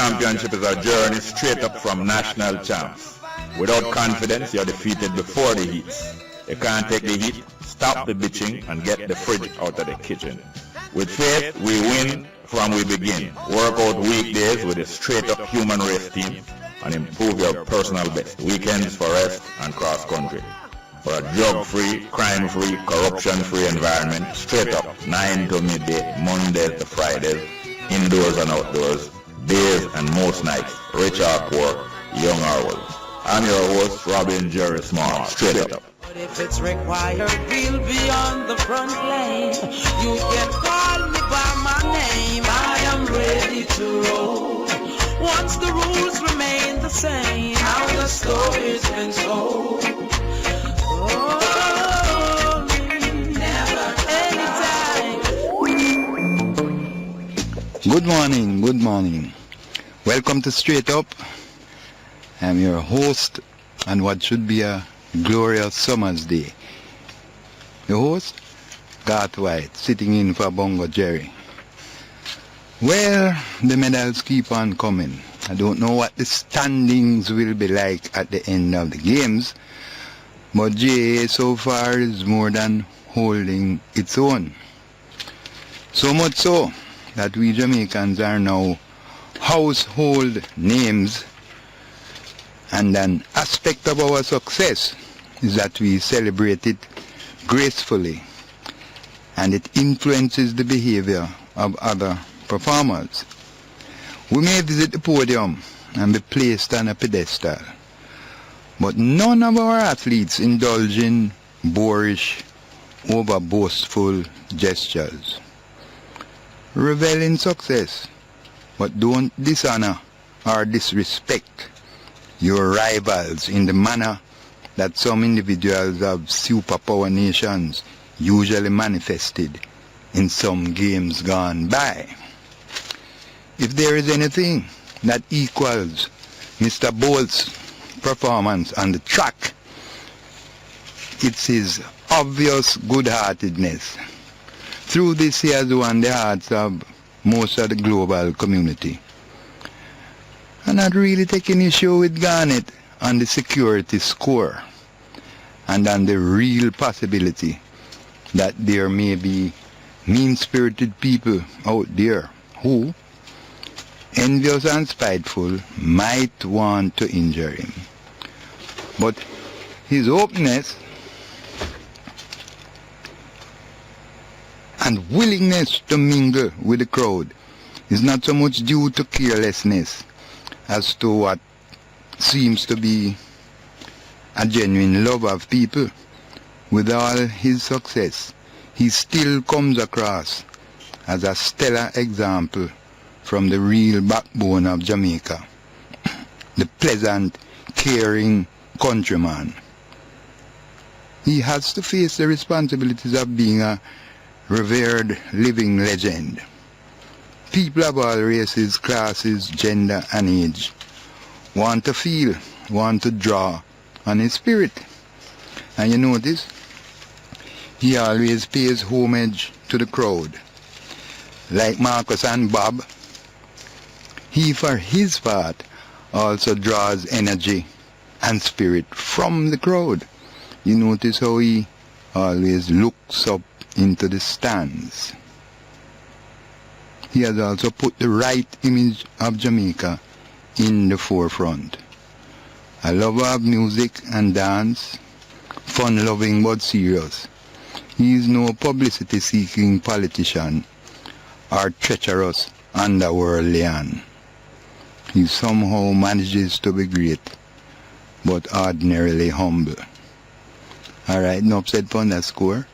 championship is a journey straight up from national champs. Without confidence, you're defeated before the heats. You can't take the heat, stop the bitching, and get the fridge out of the kitchen. With faith, we win from we begin. Work out weekdays with a straight-up human race team and improve your personal best. Weekends for rest and cross-country. For a drug-free, crime-free, corruption-free environment, straight up, 9 to midday, Mondays to Fridays, indoors and outdoors, days and most nights, rich or poor, young or old. I'm your host, Robin Jery Small, straight up. But if it's required, we'll be on the front lane. You can call me by my name. I am ready to roll. Once the rules remain the same, how the story's been told. Oh, never, anytime. Good morning. Welcome to Straight Up. I'm your host on what should be a glorious summer's day. Your host, Garth White, sitting in for Bongo Jery. Well, the medals keep on coming. I don't know what the standings will be like at the end of the games, but JA so far is more than holding its own. So much so that we Jamaicans are now household names, and an aspect of our success is that we celebrate it gracefully, and it influences the behavior of other performers. We may visit the podium and be placed on a pedestal, but none of our athletes indulge in boorish, over-boastful gestures. Revel in success, but don't dishonor or disrespect your rivals in the manner that some individuals of superpower nations usually manifested in some games gone by. If there is anything that equals Mr. Bolt's performance on the track, it's his obvious good-heartedness. Through this, he has won the hearts of most of the global community. I'm not really taking issue with Garnet on the security score and on the real possibility that there may be mean-spirited people out there who, envious and spiteful, might want to injure him. But his openness and willingness to mingle with the crowd is not so much due to carelessness as to what seems to be a genuine love of people. With all his success, he still comes across as a stellar example from the real backbone of Jamaica, the pleasant, caring countryman. He has to face the responsibilities of being a revered living legend. People of all races, classes, gender and age want to feel, want to draw on his spirit. And you notice, he always pays homage to the crowd. Like Marcus and Bob, he for his part also draws energy and spirit from the crowd. You notice how he always looks up into the stands. He has also put the right image of Jamaica in the forefront. A lover of music and dance, fun-loving but serious. He is no publicity-seeking politician or treacherous underworldlian. He somehow manages to be great, but ordinarily humble. Alright, no upset upon that score.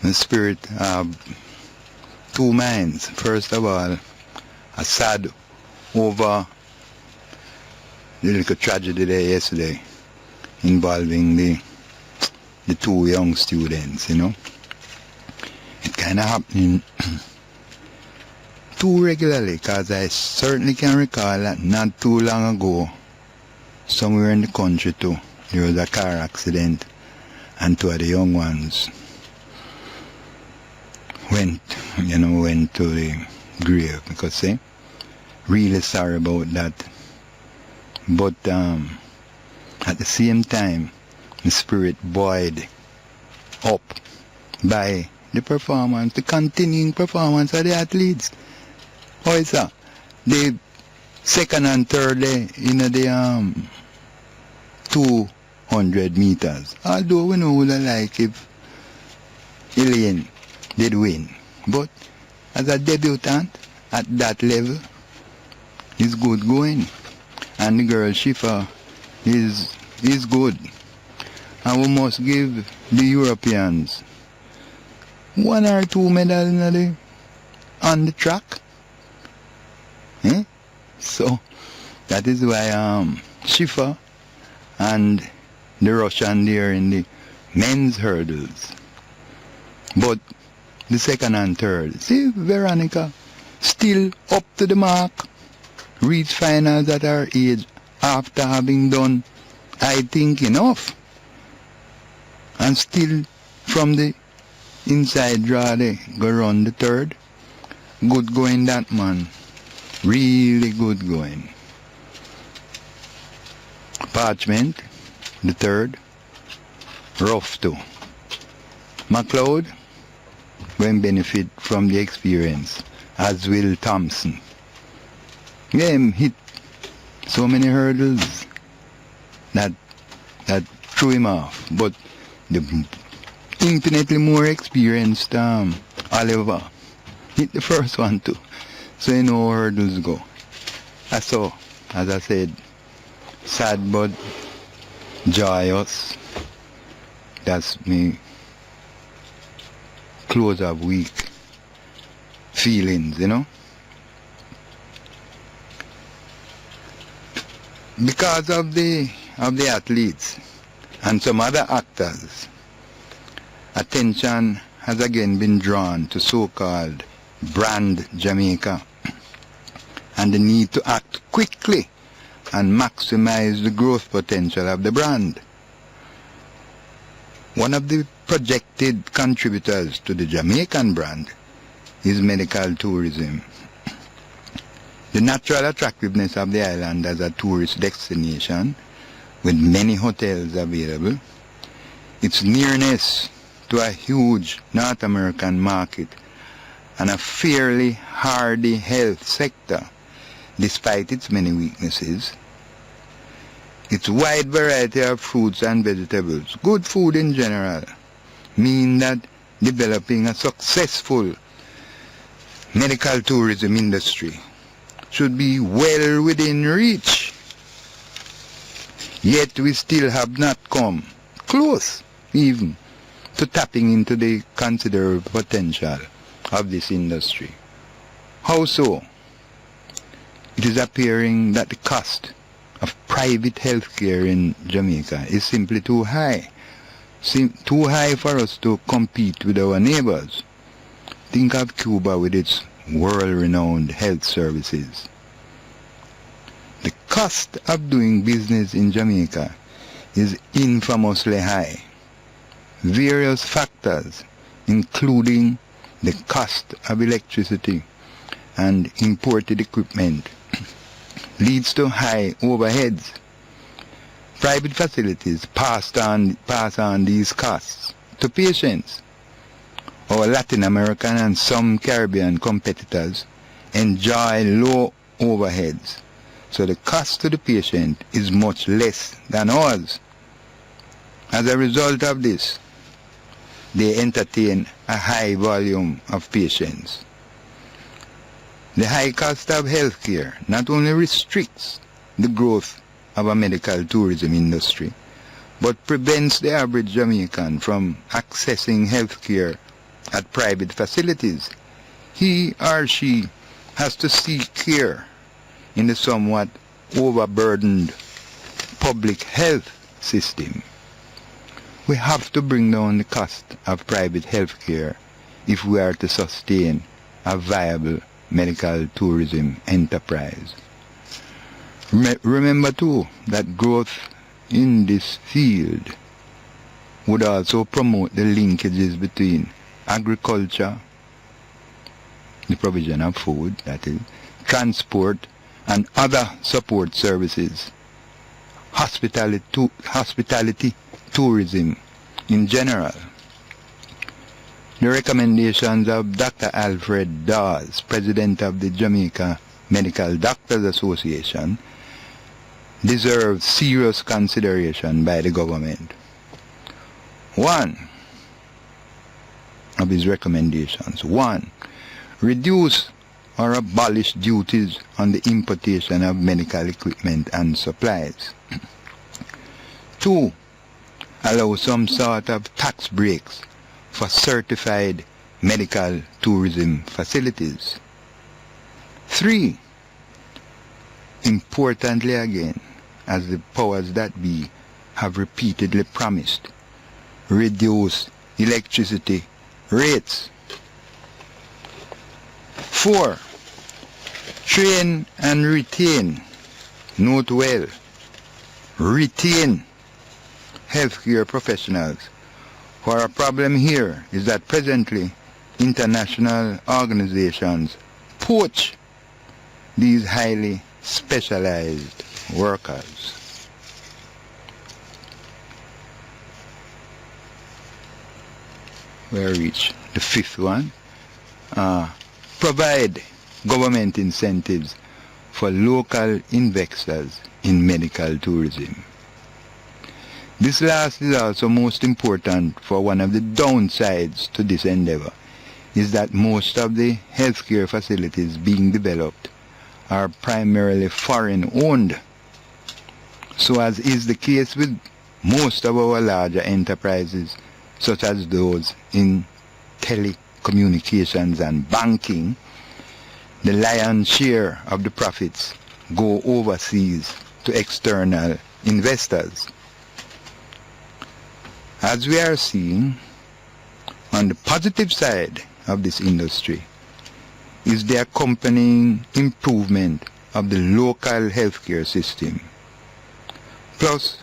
The spirit of two minds. First of all, a sad over the little tragedy there yesterday involving the two young students, you know. It kind of happening too regularly, because I certainly can recall that not too long ago, somewhere in the country too, there was a car accident and two of the young ones went to the grave, because really sorry about that. But at the same time, the spirit buoyed up by the performance, the continuing performance of the athletes. How is that? The second and third in the 200 meters. Although we know would like if Elaine did win. But as a debutant at that level, it's good going. And the girl Schiffer is good. And we must give the Europeans 1 or 2 medals on the track. So that is why Schiffer and the Russian there in the men's hurdles. But the second and third, see Veronica still up to the mark, reach finals at her age after having done, I think, enough. And still from the inside draw they go run the third. Good going that man. Really good going. Parchment, the third. Rough too. McLeod going benefit from the experience, as will Thompson. Yeah, him hit so many hurdles that threw him off. But the infinitely more experienced Oliver hit the first one too. So you know how hurdles go. So, as I said, sad but joyous. That's me close of week feelings, you know. Because of the athletes and some other actors, attention has again been drawn to so-called brand Jamaica and the need to act quickly and maximize the growth potential of the brand. One of the projected contributors to the Jamaican brand is medical tourism. The natural attractiveness of the island as a tourist destination with many hotels available, its nearness to a huge North American market and a fairly hardy health sector despite its many weaknesses, its wide variety of fruits and vegetables, good food in general, mean that developing a successful medical tourism industry should be well within reach. Yet we still have not come close even to tapping into the considerable potential of this industry. How so? It is appearing that the cost of private healthcare in Jamaica is simply too high. Too high for us to compete with our neighbors. Think of Cuba with its world-renowned health services. The cost of doing business in Jamaica is infamously high. Various factors, including the cost of electricity and imported equipment, leads to high overheads. Private facilities pass on these costs to patients. Our Latin American and some Caribbean competitors enjoy low overheads, so the cost to the patient is much less than ours. As a result of this, they entertain a high volume of patients. The high cost of healthcare not only restricts the growth of a medical tourism industry, but prevents the average Jamaican from accessing healthcare at private facilities. He or she has to seek care in the somewhat overburdened public health system. We have to bring down the cost of private healthcare if we are to sustain a viable medical tourism enterprise. Remember too that growth in this field would also promote the linkages between agriculture, the provision of food, that is, transport and other support services, hospitality tourism in general. The recommendations of Dr. Alfred Dawes, President of the Jamaica Medical Doctors Association, deserve serious consideration by the government. One of his recommendations: 1. Reduce or abolish duties on the importation of medical equipment and supplies. 2. Allow some sort of tax breaks for certified medical tourism facilities. 3. Importantly again, as the powers that be have repeatedly promised, reduce electricity rates. 4. Train and retain, note well, retain healthcare professionals. For a problem here is that presently international organizations poach these highly specialized workers. We reach the 5th one. Provide government incentives for local investors in medical tourism. This last is also most important, for one of the downsides to this endeavor is that most of the healthcare facilities being developed are primarily foreign owned. So as is the case with most of our larger enterprises, such as those in telecommunications and banking, the lion's share of the profits go overseas to external investors. As we are seeing, on the positive side of this industry is the accompanying improvement of the local healthcare system, plus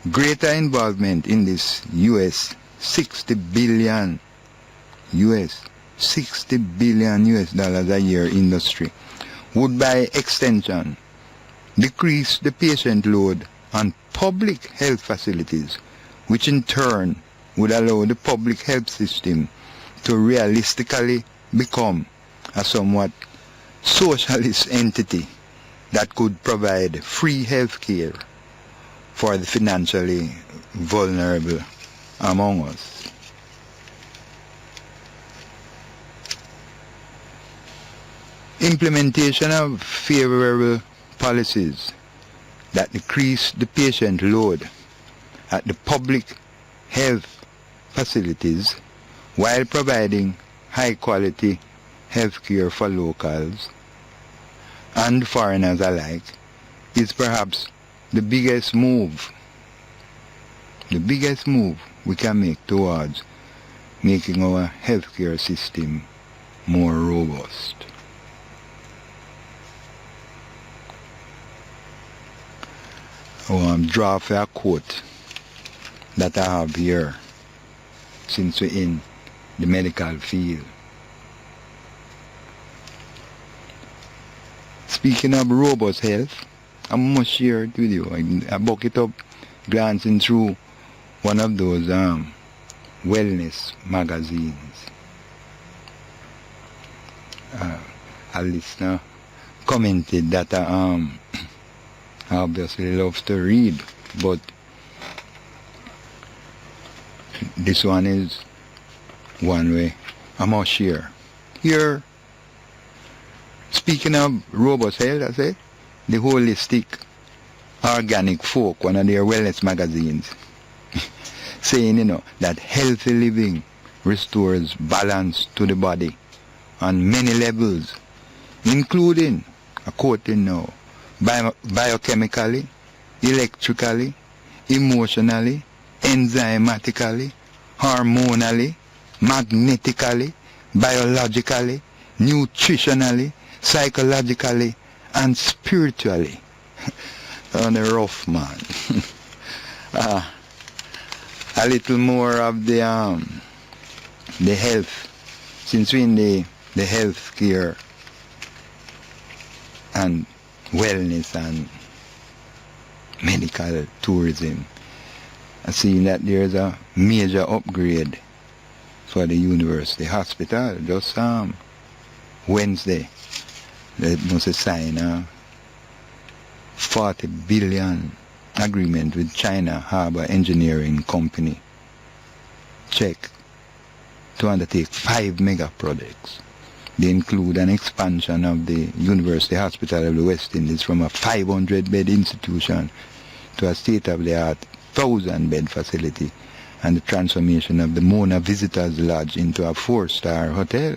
greater involvement in this $60 billion a year industry would by extension decrease the patient load on public health facilities, which in turn would allow the public health system to realistically become a somewhat socialist entity that could provide free health care for the financially vulnerable among us. Implementation of favorable policies that decrease the patient load at the public health facilities while providing high quality health care for locals and foreigners alike is perhaps the biggest move we can make towards making our healthcare system more robust. I want to draw for a quote that I have here, since we're in the medical field. Speaking of robust health, I must share it with you. I buck it up glancing through one of those wellness magazines. A listener commented that I obviously love to read, but this one is one way I must share. Here, speaking of robust health, I say, the Holistic Organic Folk, one of their wellness magazines, saying, that healthy living restores balance to the body on many levels, including, quoting now, biochemically, electrically, emotionally, enzymatically, hormonally, magnetically, biologically, nutritionally, psychologically, and spiritually. On a rough man. A little more of the health, since we're in the health care and wellness and medical tourism. I seen that there's a major upgrade for the university hospital. Just Wednesday, they must sign a 40 billion agreement with China Harbor Engineering Company, Czech, to undertake 5 mega projects. They include an expansion of the University Hospital of the West Indies from a 500-bed institution to a state-of-the-art 1,000-bed facility, and the transformation of the Mona Visitors Lodge into a 4-star hotel.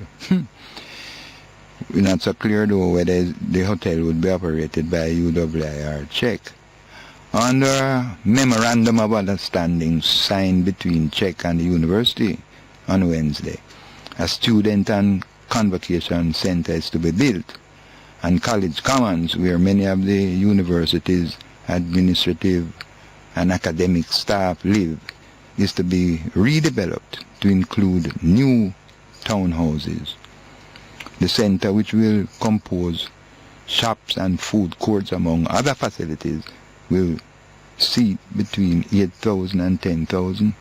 We're not so clear though whether the hotel would be operated by UWI or Czech. Under a memorandum of understanding signed between Czech and the university on Wednesday, a student and convocation center is to be built, and College Commons, where many of the university's administrative and academic staff live, is to be redeveloped to include new townhouses. The center, which will compose shops and food courts among other facilities, will seat between 8,000 and 10,000.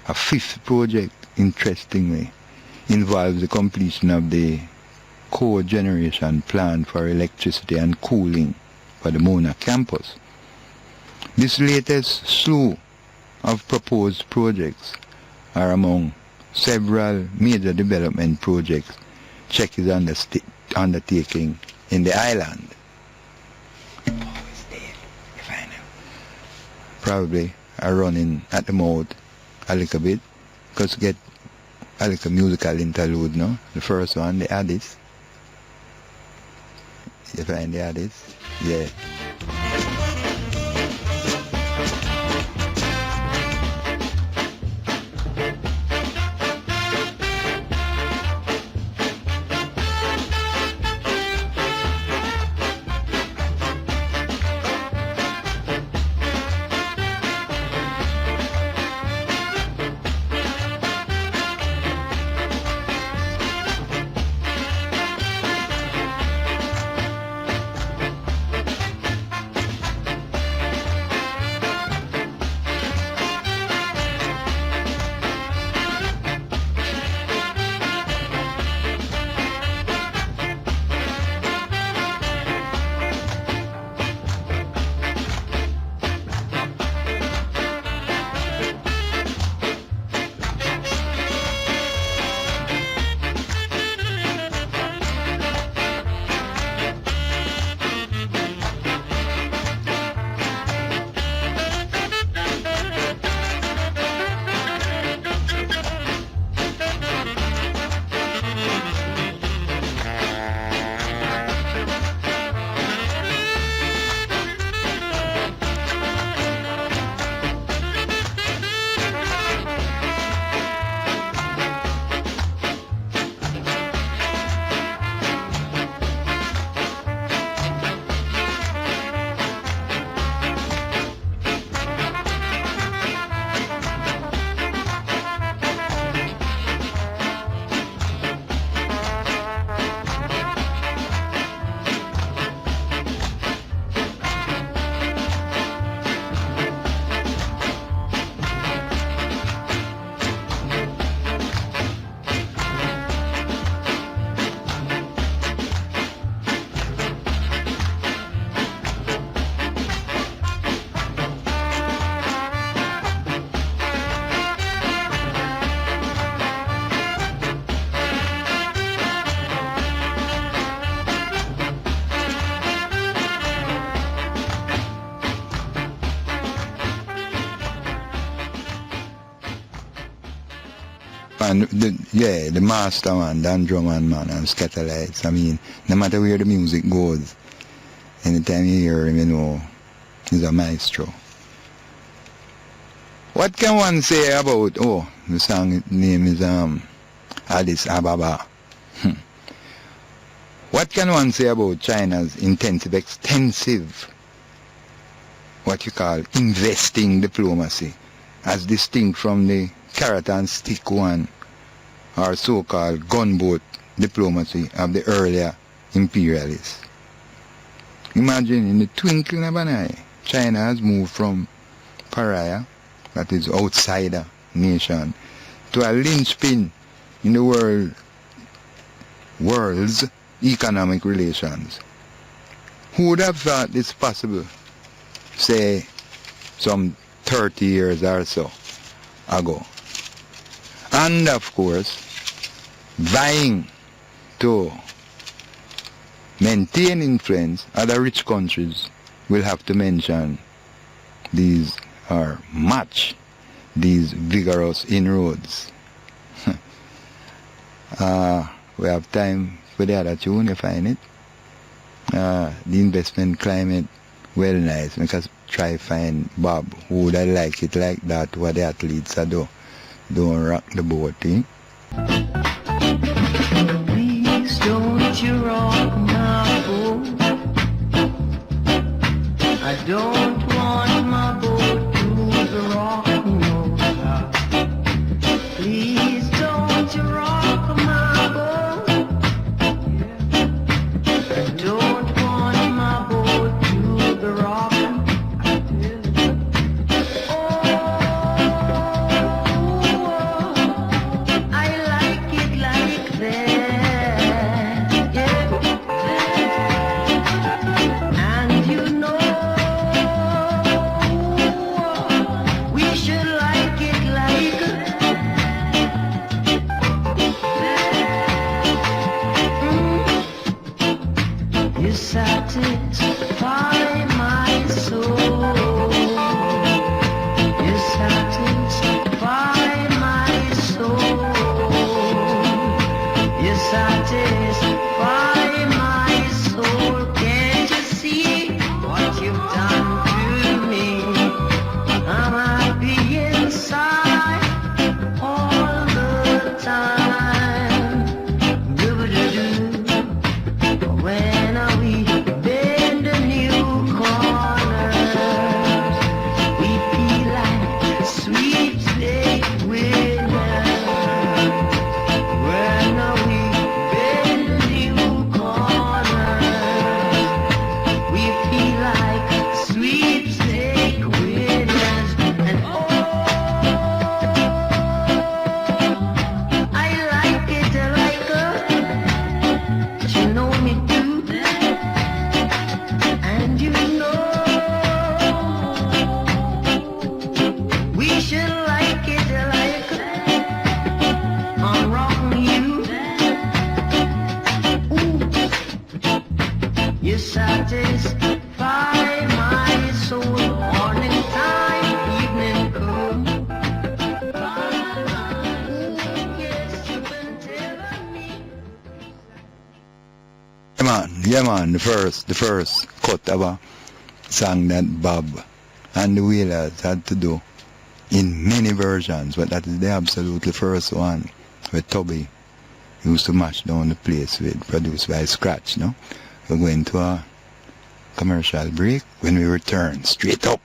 A 5th project, interestingly, involves the completion of the cogeneration plant for electricity and cooling for the Mona campus. This latest slew of proposed projects are among several major development projects Czech is undertaking in the island. Oh, it's dead. You find him. Probably are running at the mouth a little bit, because get a little musical interlude, no? The first one, the Addis. You find the Addis? Yeah. And the master man, Dan Drummond man, and Scatterlights. I mean, no matter where the music goes, anytime you hear him, you know, he's a maestro. What can one say about, the song name is Addis Ababa. What can one say about China's extensive, what you call investing diplomacy, as distinct from the carrot and stick one, or so-called gunboat diplomacy of the earlier imperialists? Imagine in the twinkling of an eye, China has moved from pariah, that is outsider nation, to a linchpin in the world's economic relations. Who would have thought this possible, say, some 30 years or so ago? And of course, vying to maintain influence, other rich countries will have to mention these or match these vigorous inroads. We have time for the other tune, you find it. The investment climate, well nice, because try find Bob, who would I like it like that, what the athletes are do. Don't rock the boat, eh? Please don't you rock my boat. I don't want my boat to the rock, no. Please don't you rock my boat. I don't want my boat to the rock. Satisfy my soul. You satisfy my soul. You satisfy my soul. Can't you see what you've done to me? I'm happy inside all the time. Do-do-do. When we bend a new corners, we feel like sweepstake winners. When we bend a new corners, we feel like sweepstake winners. And oh, I like it, but you know me too. And you know we should like it I'm rocking you. Ooh. You satisfy my soul. Morning time, evening come. Yes, you've been telling me. Yeah man, the first cut of a song that Bob and the Wheelers had to do in many versions, but that is the absolutely first one where Tubby used to mash down the place with, produced by Scratch, no? We're going to a commercial break. When we return, Straight Up.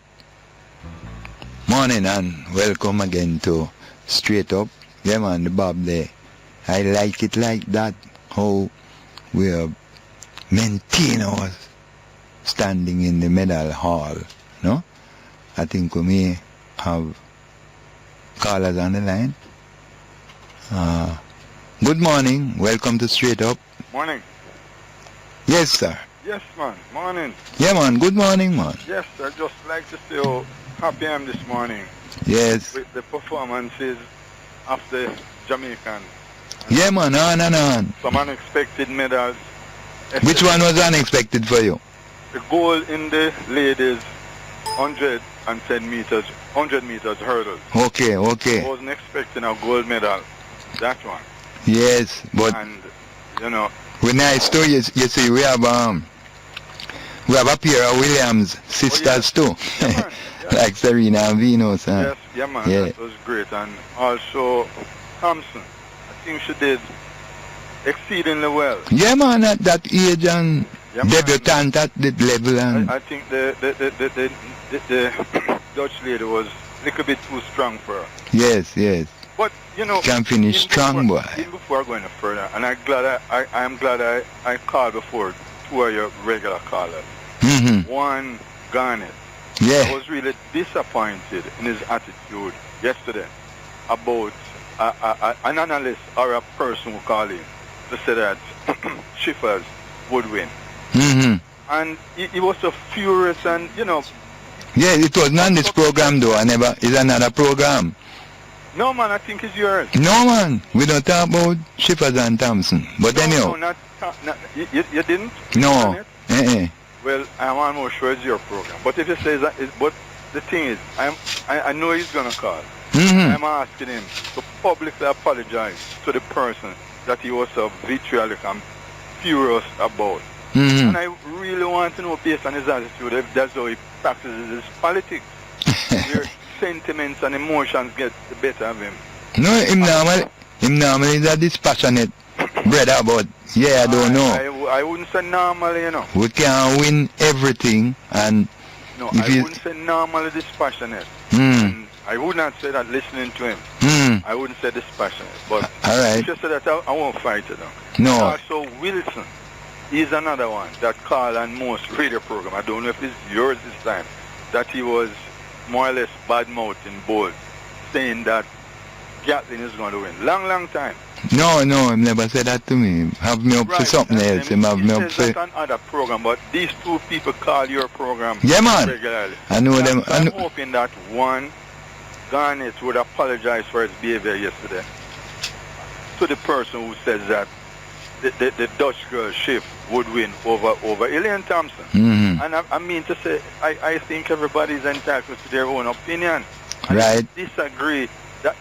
Morning and welcome again to Straight Up. Yeah man, the Bob there. I like it like that, how we are maintain our standing in the medal hall, no? I think we may have callers on the line. Good morning, welcome to Straight Up. Morning. Yes, sir. Yes, man. Morning. Yeah, man, good morning, man. Yes, I'd just like to say how happy I am this morning Yes. with the performances of the Jamaican. Yeah, man, on. Some unexpected medals. Which one was unexpected for you? The gold in the ladies 100 meters hurdles. Okay. I wasn't expecting a gold medal. That one. Yes, but And, you know, we're nice too. You see, we have a pair of Williams sisters too. Yeah, man. Yeah. Like Serena and Venus. Yes, yeah, man. Yeah. That was great. And also, Thompson. I think she did exceedingly well. Yeah, man, at that age and Yeah, man. debutant at that level. And I think the Dutch lady was a little bit too strong for her. yes. But, you know, Can finish strong, boy. Even before going no further, and I'm glad I called before two of your regular callers. one Garth. Yeah. I was really disappointed in his attitude yesterday about an analyst or a person who called in to say that Shiffers would win. And he was so furious and, Yeah, it was not this program though. It's another program. No, man, I think it's yours. No, man. We don't talk about Shiffers and Thompson. But anyhow. No, you didn't? No. Well, I'm almost sure it's your program. But if you say that, but the thing is, I know he's going to call. I'm asking him to publicly apologize to the person that he was so vitriolic and furious about. And I really want to know, based on his attitude, if that's how he practices his politics. Where sentiments and emotions get the better of him. No, him normally is a dispassionate brother, but I don't know. I wouldn't say normally, We can't win everything, and no, I wouldn't say normally dispassionate. And I would not say that listening to him. I wouldn't say dispassionate, but if you say that, I won't fight it. No. Also, Wilson is another one that called on most radio program. I don't know if it's yours this time, that he was more or less bad-mouthing bold, saying that Gatlin is going to win. Long time. No, he never said that to me. Have me up for something else. He have me up for that on other program, but these two people call your program regularly. I know them. I'm hoping that one, Garth would apologize for his behavior yesterday to the person who says that the Dutch girl Schiff would win over Elaine Thompson. And I mean to say, I think everybody's entitled to their own opinion. I disagree that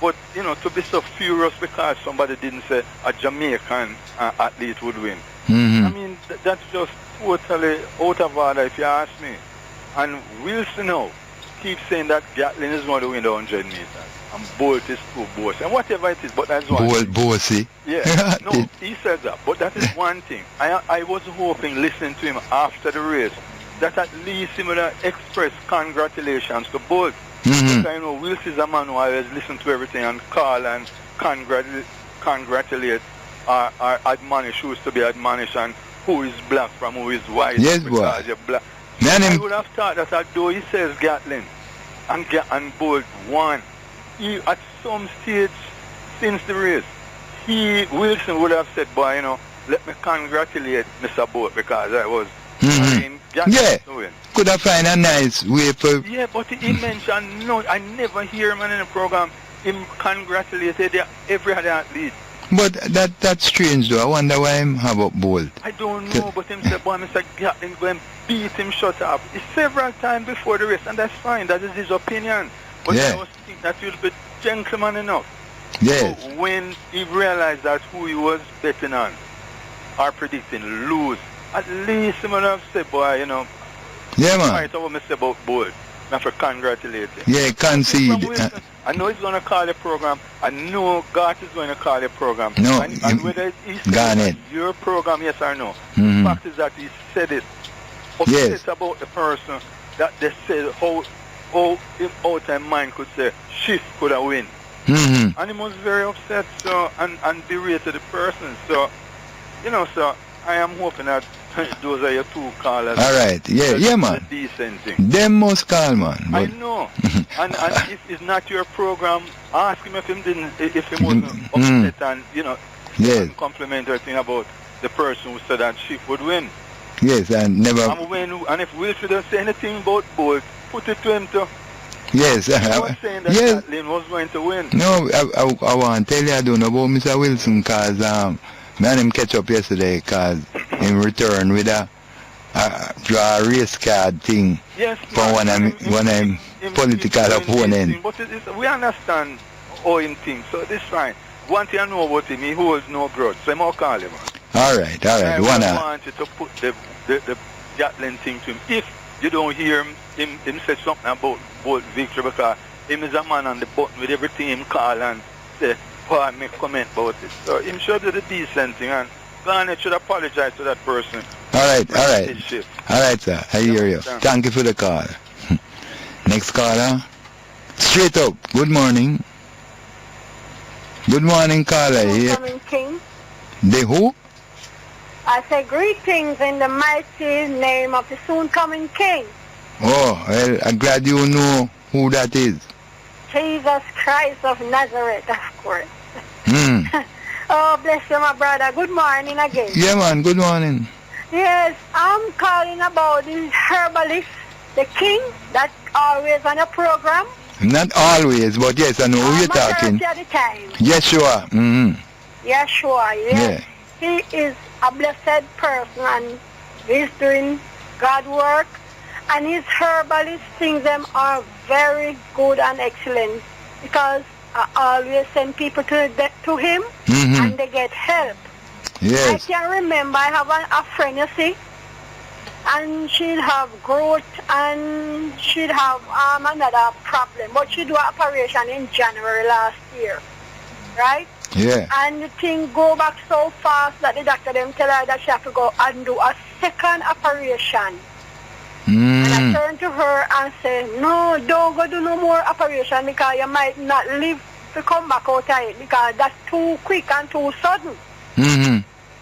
but to be so furious because somebody didn't say a Jamaican athlete would win. I mean, that's just totally out of order if you ask me. And Wilson now keeps saying that Gatlin is going to win the 100 meters. And Bolt is too bossy. And whatever it is, but that's one thing. Bossy? Yeah. No, he said that. But that is one thing. I was hoping, listening to him after the race, that at least he would have expressed congratulations to Bolt. Because I know Wilson is a man who always listen to everything and call and congratulate or admonish who is to be admonished and who is black from who is white. Yes, because you're black. I would have thought that although he says Gatlin and Bolt won, he at some stage since the race, Wilson would have said, boy, let me congratulate Mr. Bolt because I was could have find a nice way for... Yeah, but he mentioned, no, I never hear him in the program, him congratulated every other athlete. But that's strange though. I wonder why him have up Bolt. I don't know, but him said, boy, Mr. Gatlin go and beat him shut up. It's several times before the race, and that's fine, that is his opinion. But I was thinking that he'll be gentleman enough. Yes. So when he realized that who he was betting on or predicting lose, at least he would have said, boy, yeah, man. Right over Mr. Bolt. Not for congratulate him. Yeah, concede. I know he's going to call the program. I know Garth is going to call the program. No, and whether he said your program, yes or no. The fact is that he said it. Upset about the person that they said how out of mind could say Schiff could have win. And he was very upset and berated the person. So, so I am hoping that those are your two callers. All right. Yeah, man. Decent thing. Them must call, man. But I know. and if it's not your program, ask him if he wasn't upset and, complimentary thing about the person who said that Schiff would win. Yes, and never... And if Wilson doesn't say anything about Bolt, put it to him too. Yes. I was saying that Gatlin was going to win. No, I want to tell you I don't know about Mr. Wilson because me and him catch up yesterday because in return with a draw a race card thing from one of him political opponent. But we understand how him thinks, so this fine. One thing I know about him, he holds no grudge, so I'm going to call him. All right. I want you to put the Gatlin thing to him. If you don't hear him say something about Bolt victory, because him is a man on the button with everything him call and say, make comment about it. So him should do the decent thing, and Garth should apologize to that person. All right, sir. I hear you. Thank you for the call. Next caller. Straight up. Good morning. Good morning, caller. Good morning, King. The who? I say greetings in the mighty name of the soon coming King. Oh, well, I'm glad you know who that is. Jesus Christ of Nazareth, of course. Hmm. Oh, bless you, my brother. Good morning again. Yeah, man, good morning. Yes, I'm calling about this herbalist, the king, that's always on a program. Not always, but yes, I know who you're talking. Majority of the time. Yeshua. Mm-hmm. Yeshua, yes. Yeah. He is a blessed person and he's doing God work. And his herbalist things them are very good and excellent because I always send people to him and they get help. Yes. I can remember I have a friend, you see, and she'd have growth and she'd have another problem. But she do an operation in January last year, right? Yeah. And the thing go back so fast that the doctor them tell her that she have to go and do a second operation. And I turn to her and say, no, don't go do no more operation because you might not live to come back out of it because that's too quick and too sudden.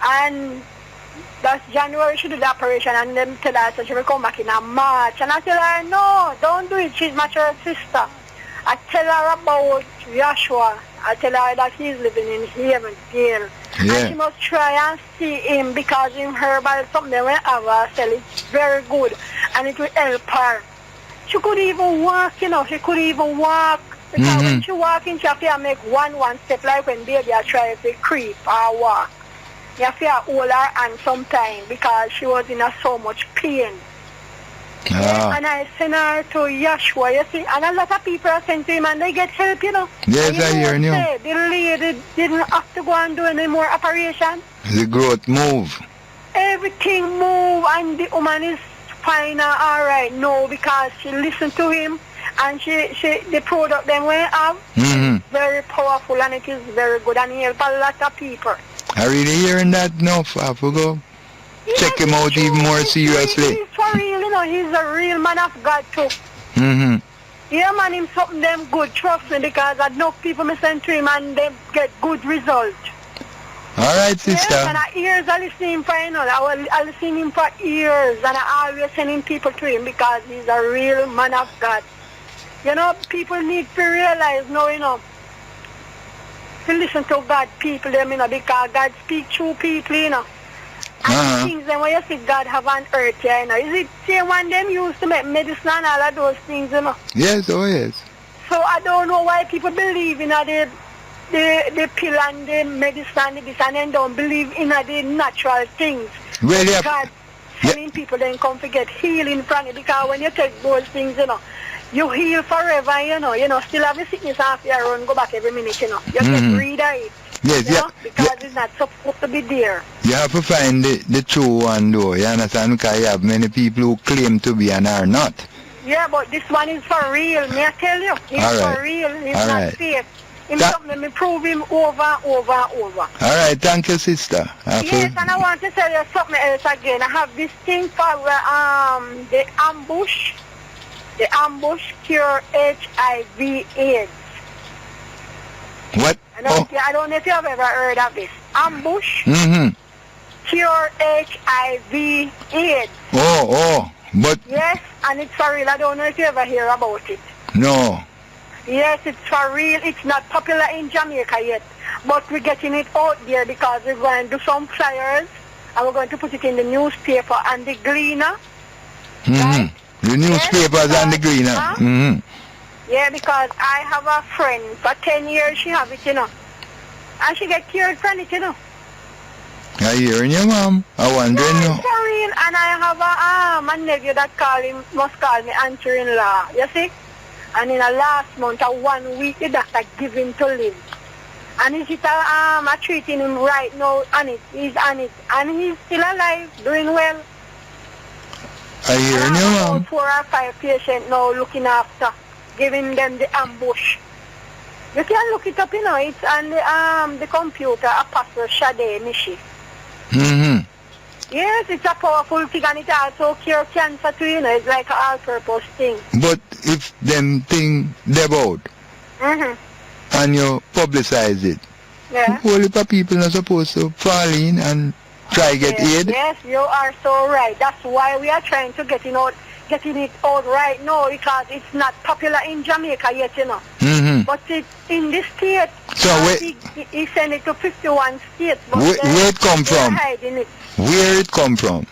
And that's January she do the operation and them tell her so she will come back in March. And I tell her, no, don't do it. She's my sister. I tell her about Joshua. I tell her that he's living in heaven here. Yeah. And she must try and see him because in herbal something they will have her sell. It's very good. And it will help her. She could even walk, you know. She could even walk. Because when she walking, she have to make one step like when baby are trying to creep or walk. You have to hold her hand sometime because she was in so much pain. And I send her to Yeshua, you see, and a lot of people are sent to him and they get help, you know. Yes, I hear you. The lady didn't have to go and do any more operation. The growth move. Everything move and the woman is fine and all right now because she listened to him and the product them we have is very powerful and it is very good and he help a lot of people. I really hearing that now, I forgot. Check him out even more seriously. He's for real, you know, he's a real man of God too. Yeah, man, him something them good, trust me, because I know people me send to him and they get good results. All right, sister. Yes, and I ears I listen him for, you know, I listen him for years and I always sending people to him because he's a real man of God. You know, people need to realize now, you know, to listen to God people, them, you know, because God speaks through people, you know. And the things then when you see God have on earth, you know, is it same one them used to make medicine and all of those things, you know? Yes, oh yes. So I don't know why people believe in the pill and the medicine and this and then don't believe in the natural things. Well, yeah. God telling people then come to get healing from it because when you take those things, you know, you heal forever, you know, still have the sickness after you run, go back every minute, you know. You get rid of it. Yes, you know, because it's not supposed to be there. You have to find the true one though, you understand? Because you have many people who claim to be and are not. Yeah, but this one is for real, may I tell you? He's for real, he's not fake. It's something me prove him over and over and over. Alright, thank you, sister. Yes, and I want to tell you something else again. I have this thing for the ambush. The ambush cure HIV/AIDS. What? I don't know if you have ever heard of this. Ambush cure HIV/AIDS. But... Yes, and it's for real. I don't know if you ever hear about it. No. Yes, it's for real. It's not popular in Jamaica yet. But we're getting it out there because we're going to do some flyers and we're going to put it in the newspaper and the Gleaner. Right? The newspapers and the Gleaner. Yeah, because I have a friend, for 10 years she have it, you know. And she get cured from it, you know. I hearing you, ma'am. I wondering you. For real. And I have a nephew that must call me answer-in-law, you see. And in the last month, 1 week, the doctor give him to live. And he's treating him right now on it. He's on it. And he's still alive, doing well. I hearing you, ma'am. 4 or 5 patients now looking after, giving them the ambush. You can look it up, you know. It's on the computer, Apostle Shade Mishi. Yes, it's a powerful thing and it also cures cancer too, you know. It's like an all-purpose thing. But if them thing devout and you publicize it, all the people are supposed to fall in and try get aid? Yes, you are so right. That's why we are trying to getting it out right now, because it's not popular in Jamaica yet, you know. Mm-hmm. But it's in the state. So he sent it to 51 states. But where it come from? Hiding it. Where it come from?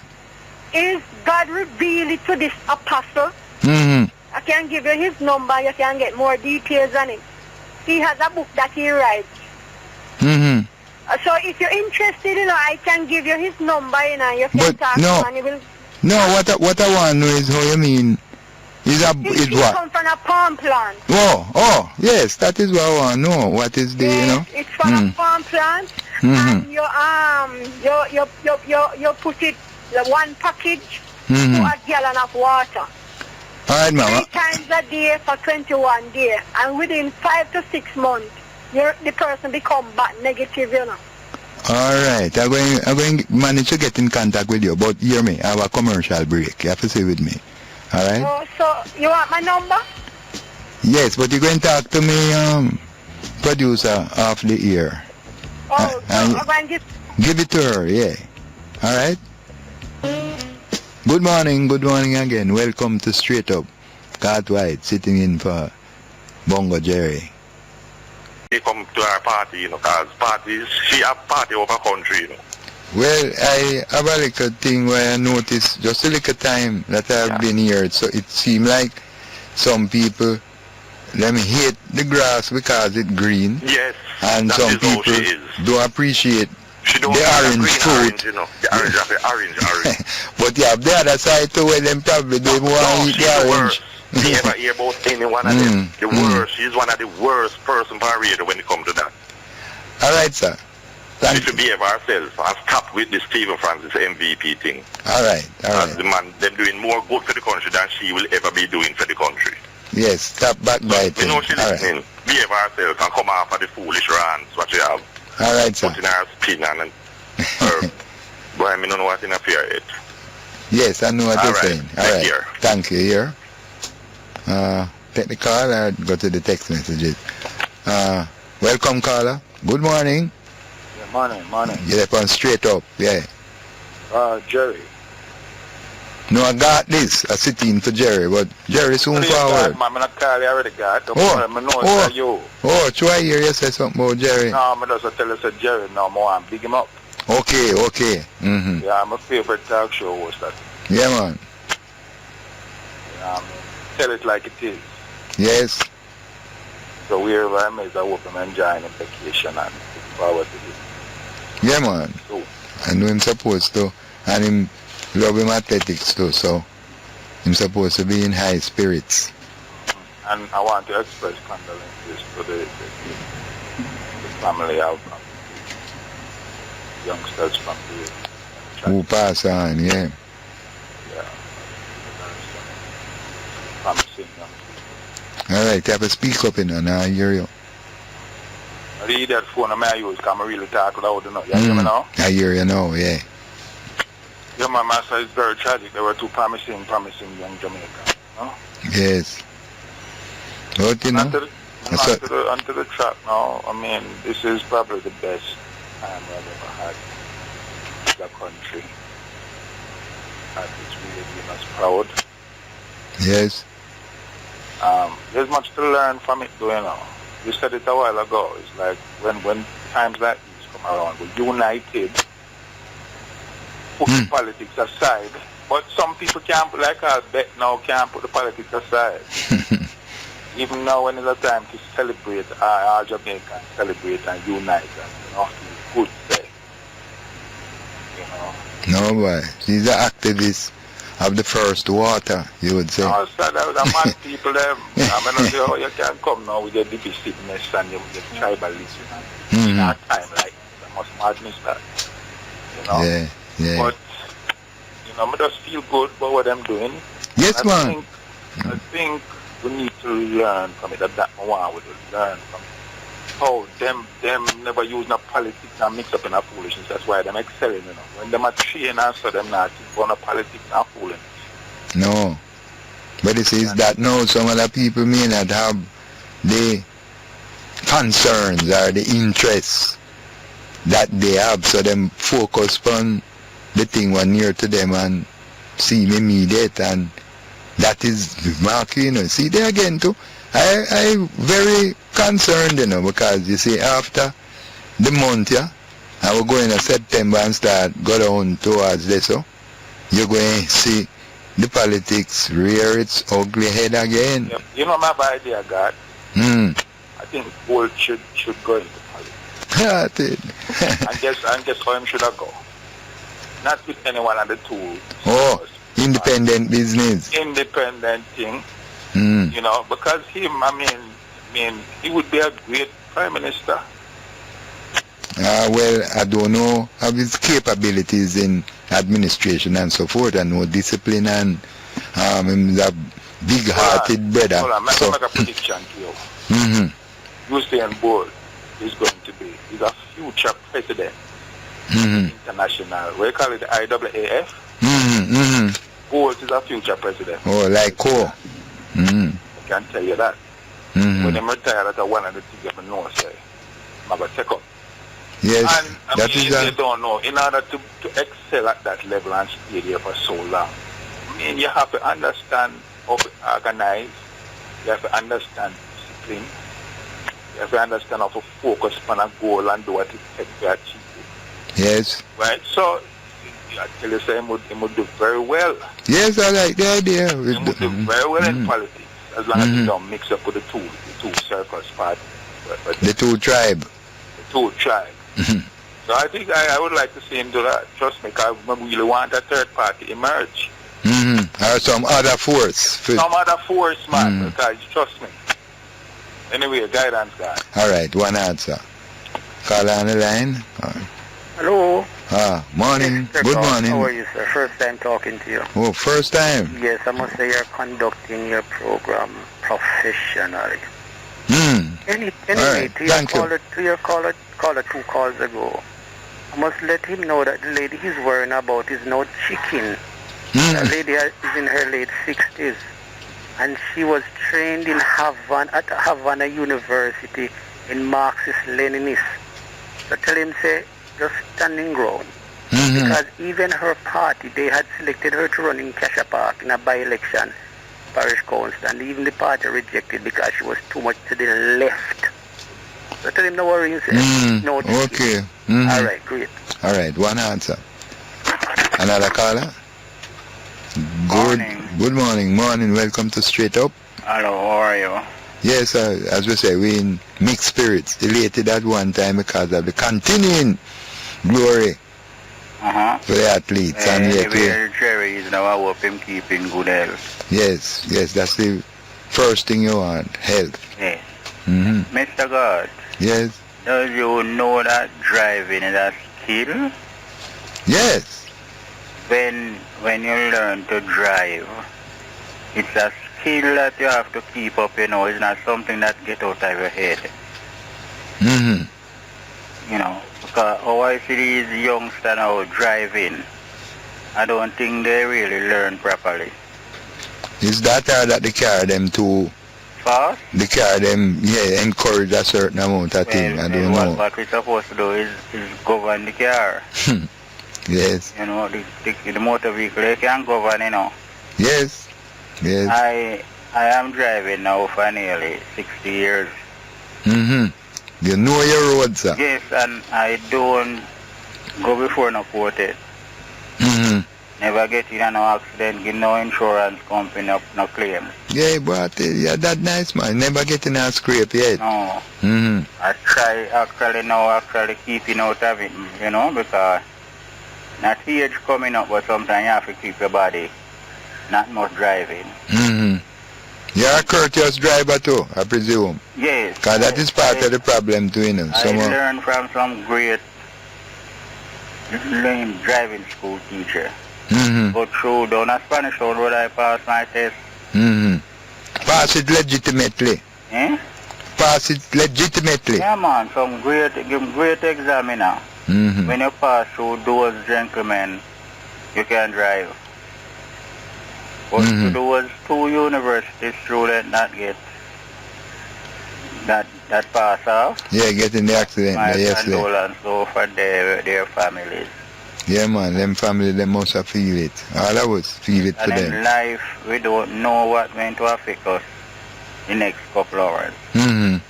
Is God revealed it to this apostle? Mm-hmm. I can give you his number. You can get more details on it. He has a book that he writes. Mm-hmm. So if you're interested, you know, I can give you his number, you know, you can talk to him and he will... No, what I want to know is how you mean. Is what? Come from a palm plant. Oh, yes, that is what I want to know. What is the, you know? It's from a palm plant, and you put it, one package, to a gallon of water. All right, Mama. 3 times a day for 21 days, and within 5 to 6 months, the person become back negative, you know. All right, I'm going to manage to get in contact with you, but hear me, I have a commercial break. You have to stay with me. All right? Oh, so you want my number? Yes, but you're going to talk to me, producer off the ear. Oh, I'm going to give it to her, yeah. All right? Good morning again. Welcome to Straight Up. Garth White sitting in for Bongo Jery. They come to our party, you know, because parties, she have party over country, you know. Well, I have a little thing where I noticed just a little time that I've been here, so it seems like some people, them hate the grass because it's green. Yes, and some people don't appreciate the orange fruit. Orange, you know, the orange. But you have the other side too, where them probably don't want to eat the orange. You ever hear about any one of them? The worst. She's one of the worst person for radio when it comes to that. All right, sir. We should behave ourselves and stop with the Stephen Francis MVP thing. All right. The man, they're doing more good for the country than she will ever be doing for the country. Yes, stop backbiting. You know she's listening. Right. Behave ourselves and come off of the foolish rants what you have. All right, sir. Putting our spin and her. Boy, I don't know what in a fear yet. Yes, I know what you're saying. All right. Here. Thank you. Here. Take the call or go to the text messages. Welcome, caller. Good morning. Yeah, morning. You're on Straight Up, yeah. Jery. No, I got this. I sit in for Jery, but Jery soon forward. I'm not call you already, Garth. Oh, try here you say something about Jery. No, I'm just tell you say Jery no more and big him up. Okay. Mm-hmm. Yeah, I'm a favorite talk show host. That. Yeah, man. Yeah, I mean, tell it like it is. Yes. So wherever I'm is, I hope I'm enjoying the vacation and look forward to it. Yeah, man. So, I know him supposed to, and him love him athletics too, so him supposed to be in high spirits. And I want to express condolences to the family of youngsters from the who pass on, yeah. Promising young people. All right, you have to speak up in and I hear you. I read that phone I use because I really talk loud, you know. You hear me now? I hear you now, yeah. Yeah, my master is very tragic. They were two promising young Jamaicans, you know? Yes. What you know? Onto the track now, I mean, this is probably the best time I've ever had in the country. And it's really been us proud. Yes. There's much to learn from it, though, you know. You said it a while ago. It's like when times like these come around, we're united, put the politics aside. But some people can't, like us, bet now, can't put the politics aside. Even now, when it's a time to celebrate, our Jamaicans celebrate and unite, and you know, feel good day. You know. No, boy. She's an activist of the first water, you would say. No, sir, there are mad people there. I mean, how you can come now with your divisiveness and your tribalism. And in our time, like, they must madness that. You know? Yeah. But, you know, I just feel good about what I'm doing. Yes, man. I think we need to learn from it. That one we will learn from it. How them never use no politics and mix up in a foolishness. That's why them excelling, you know. When them are trained and so them not think about no politics and foolishness. No. But it is that now some other people may not have the concerns or the interests that they have, so them focus on the thing was near to them and see me immediate, and that is mark, you know. See there again too. I very concerned, you know, because you see after the month, yeah, I will go in September and start go down towards this, so you're going to see the politics rear its ugly head again. Yep. You know my idea, God. I think Gold should go into politics. and guess how him should have go. Not with anyone on the tool. Oh, independent business. Independent thing. You know, because him, I mean, he would be a great prime minister. Well, I don't know of his capabilities in administration and so forth, and no discipline, and he's a big-hearted brother. Hold on, so. Make a prediction to you. Usain Bolt is going to be, he's a future president. International, what do you call it, the IAAF? Bolt is a future president. Oh, like Co. I can tell you that. When they retire, that's one of the things you know, say, I'm going to take up. Yes, and I mean, if you don't know, in order to excel at that level and stay there for so long, I mean, you have to understand how to organize, you have to understand discipline, you have to understand how to focus on a goal and do what it takes to achieve it. Yes. Right, so I tell you, he would do very well. Yes, I like the idea. He would do very well in politics, as long as you don't mix up with the two circles part. The two tribe. The two tribe. So I think I would like to see him do that. Trust me, because we really want a third party emerge. Or some other force. Some other force, man, because trust me. Anyway, guidance, guy. All right, one answer. Call on the line. Hello. Morning. Good morning. How are you, sir? First time talking to you. Oh, first time? Yes, I must say you're conducting your program professionally. Anyway, right. to your caller 2 calls ago, I must let him know that the lady he's worrying about is no chicken. The lady is in her late 60s, and she was trained in Havana University in Marxist-Leninist. So tell him, say, just standing ground. Because even her party, they had selected her to run in Cassia Park in a by-election parish council, and even the party rejected because she was too much to the left. So tell him no worries. No chicken. Okay. All right, great. All right, one answer. Another caller? Good morning. Welcome to Straight Up. Hello, how are you? Yes, as we say, we in mixed spirits, elated at one time because of the continuing glory for the athletes. And yet Jery is now, I hope him keeping good health. Yes, that's the first thing you want, health. Yes. Mr. Garth. Yes. Does you know that driving is a skill? Yes. When you learn to drive, it's a skill that you have to keep up, you know. It's not something that gets out of your head. You know, because how I see these youngsters now driving, I don't think they really learn properly. Is that that they carry them too fast? They carry them, encourage a certain amount of thing. I don't know. What we're supposed to do is govern the car. Yes. You know, the motor vehicle, they can govern, you know. Yes. I am driving now for nearly 60 years. You know your road, sir? Yes, and I don't go before no quoted. Never get in no accident, get no insurance company, no claim. Yeah, but that nice, man. Never getting a scrape yet. No. I try actually keeping out of it, you know, because not age coming up, but sometimes you have to keep your body not much driving. You're a courteous driver too, I presume. Yes. Because that is part of the problem too, you know. I learned from some great lame driving school teacher. Go through down a Spanish Town Road, I passed my test. Pass it legitimately. Pass it legitimately. Yeah, man, some great examiner. When you pass through those gentlemen, you can drive. But to those 2 university students not get that pass off. Yeah, getting the accident. My yes, condolence go for their families. Yeah, man, them family, them must have feel it. All of us feel it for And in them. life, we don't know what's going to affect us the next couple hours. We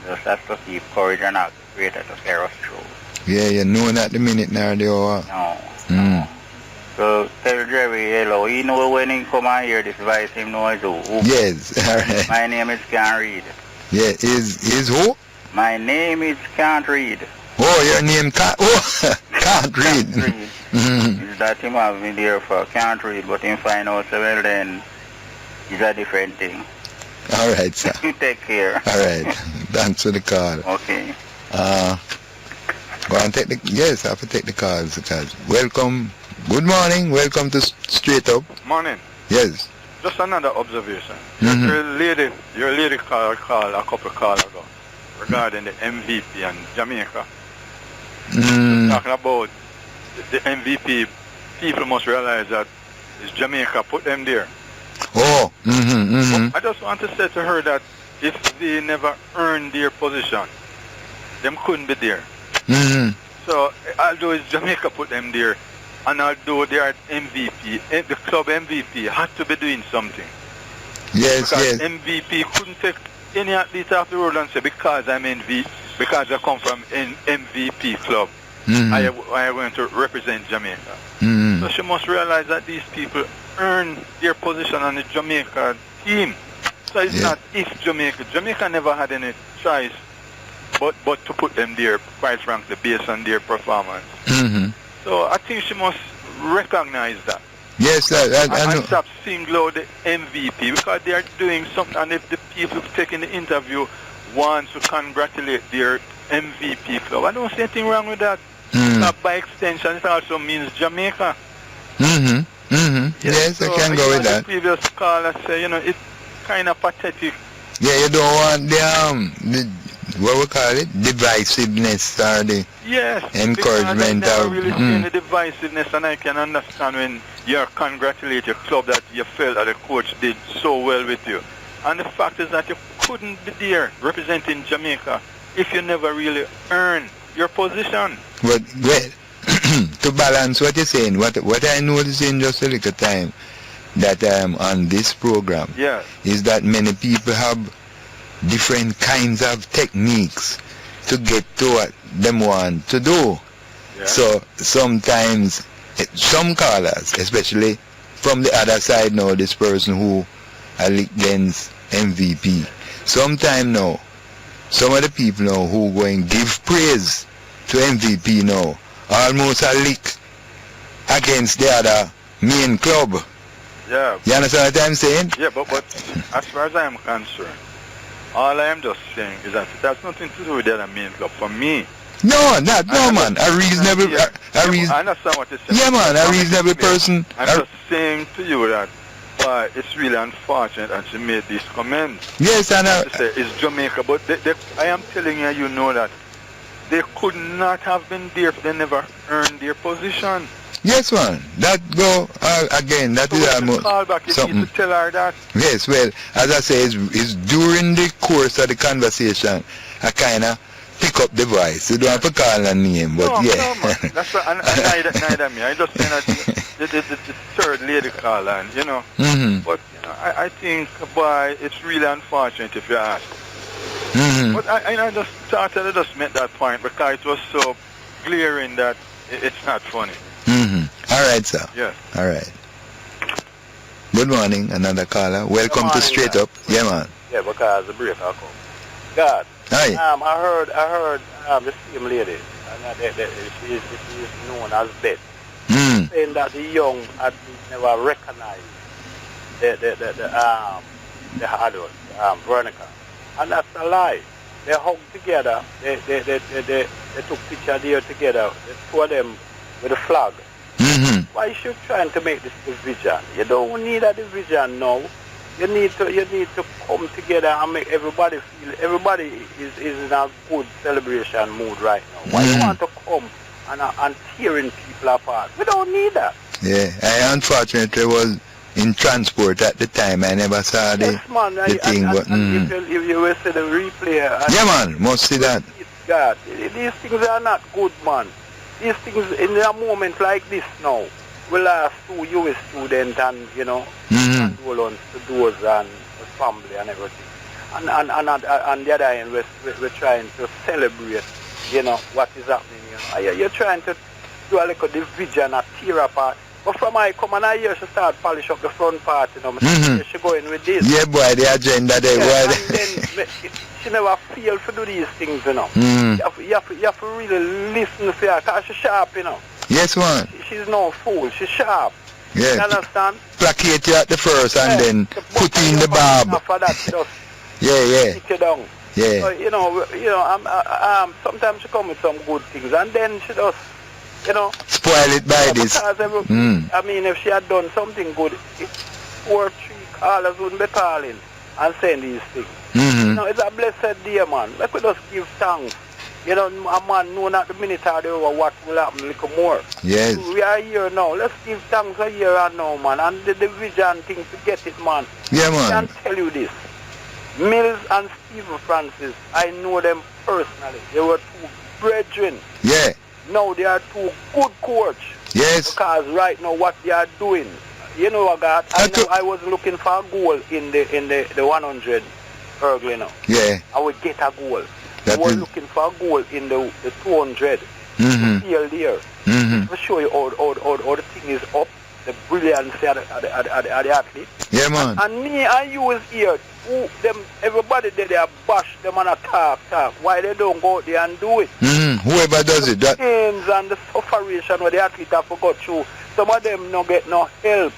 just have to keep courage and ask the Creator to carry us through. Yeah, you know not the minute nor the hour. No. So tell Jery hello. He know when he come and hear this voice, him know who. Yes, alright. My name is Can't Read. Yeah, is who? My name is Can't Read. Oh, your name can't read. Is that him have me there for Can't Read, but him find out so well then it's a different thing. Alright, sir. You take care. Alright. Thanks for the call. Okay. Go and take the yes, I have to take the calls because welcome. Good morning, welcome to Straight Up. Morning. Yes. Just another observation. Your lady called a couple of calls ago regarding the MVP and Jamaica. Talking about the MVP, people must realize that it's Jamaica put them there. Oh, I just want to say to her that if they never earned their position, them couldn't be there. So although it's Jamaica put them there, and although they are MVP, the club MVP had to be doing something. Yes, because yes. MVP couldn't take any athlete off the road and say because I'm MVP, because I come from an MVP club, I am going to represent Jamaica. So she must realize that these people earn their position on the Jamaica team. So it's not if Jamaica never had any choice but to put them there, quite frankly, based on their performance. So I think she must recognize that. Yes, I know. And stop singling out the MVP because they are doing something, and if the people taking the interview want to congratulate their MVP club, I don't see anything wrong with that. By extension, it also means Jamaica. Yes, so I can go with that. The previous caller say, it's kind of pathetic. Yeah, you don't want the what we call it, divisiveness or the encouragement of. of. Really seeing the divisiveness, and I can understand when you congratulate your club that you felt that the coach did so well with you. And the fact is that you couldn't be there representing Jamaica if you never really earned your position. But well, to balance what you're saying, what I noticed in just a little time that I am on this program is that many people have different kinds of techniques to get to what them want to do. So sometimes some callers, especially from the other side now, this person who are against MVP, sometimes now some of the people now who go and give praise to MVP now almost a lick against the other main club. Yeah. You understand what I'm saying? Yeah, but as far as I am concerned, all I am just saying is that it has nothing to do with the other main club. For me. No, man. A reasonable, I understand what you're saying. Yeah, man, a reasonable person. I'm just saying to you that it's really unfortunate that she made these comments. Yes, and to say it's Jamaica, but I am telling you, that they could not have been there if they never earned their position. Yes, man. That go again. That is almost call back. You something. Need to tell her that. Yes, well, as I say, it's during the course of the conversation, I kind of pick up the voice. You don't have to call her name, but no, yeah. No, man. That's what, and neither me. I just saying that the third lady caller, and But I think, boy, it's really unfortunate if you ask. But I just thought I just made that point because it was so glaring that it's not funny. All right, sir. Yes. All right. Good morning, another caller. Welcome to Straight Up. Yeah, man. Yeah, because the break I come. God. Hi. I heard the same lady, and she is known as Beth, saying that the young athletes never recognize the adult, Veronica, and that's a lie. They hugged together. They took picture there together. The two of them with a flag. Why is you trying to make this division? You don't need a division now. You need to come together and make everybody feel. Everybody is in a good celebration mood right now. Why you want to come and tearing people apart? We don't need that. Yeah, I unfortunately was in transport at the time. I never saw the thing. But if you will see the replay. Yeah, man, must see that. God, these things are not good, man. these things in a moment like this now, we lost 2 US students and, you know, condolence to those and the family and everything. And on the other hand, we're trying to celebrate, you know, what is happening, you know. You're trying to do a little division, a tear apart. But from I come and I hear she start polish up the front part, you know, she going with this. Yeah, boy, the agenda there, yeah, boy. And then she never fail to do these things, you know. You have to really listen to her, because she's sharp, you know. Yes, man. She's no fool, she's sharp. Yeah. You understand? Placate you at the first and then put in the barb. After that, she just yeah. stick you down. Yeah. So, you know, sometimes she come with some good things and then she just, you know, spoil it by this. I mean, if she had done something good, 2 or 3 callers wouldn't be calling and saying these things. You know, it's a blessed day, man. Like we just give thanks. You know, a man know not the minute or the hour what will happen a little more. Yes. We are here now. Let's give thanks a year and now, man. And the division thing to get it, man. Yeah, man. I can tell you this. Mills and Stephen Francis, I know them personally. They were 2 brethren. Yeah. Now they are 2 good coach. Yes. Because right now what they are doing, you know what, Garth, I was looking for a goal in the 100 hurdle, you know. Yeah. I would get a goal. I was looking for a goal in the 200. Field there. To show you how the thing is up, the brilliance of the athlete. Yeah, man. And me and you is here. Everybody they are bash them and talk. Why they don't go out there and do it? Whoever does it. The pains and the sufferation where the athlete have to go through. Some of them don't get no help.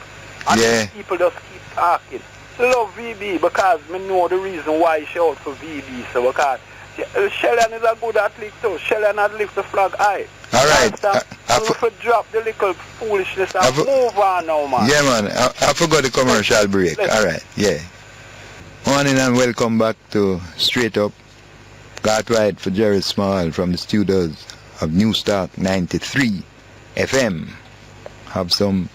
And people just keep talking. I love VB because I know the reason why she out for VB. So because Shellan is a good athlete too. Shellan has lift the flag high. All right. I drop the little foolishness and move on now, man. Yeah, man. I forgot the commercial break. All right. Yeah. Morning and welcome back to Straight Up. Garth White for Jery Small from the studios of New Stock 93 FM. Have some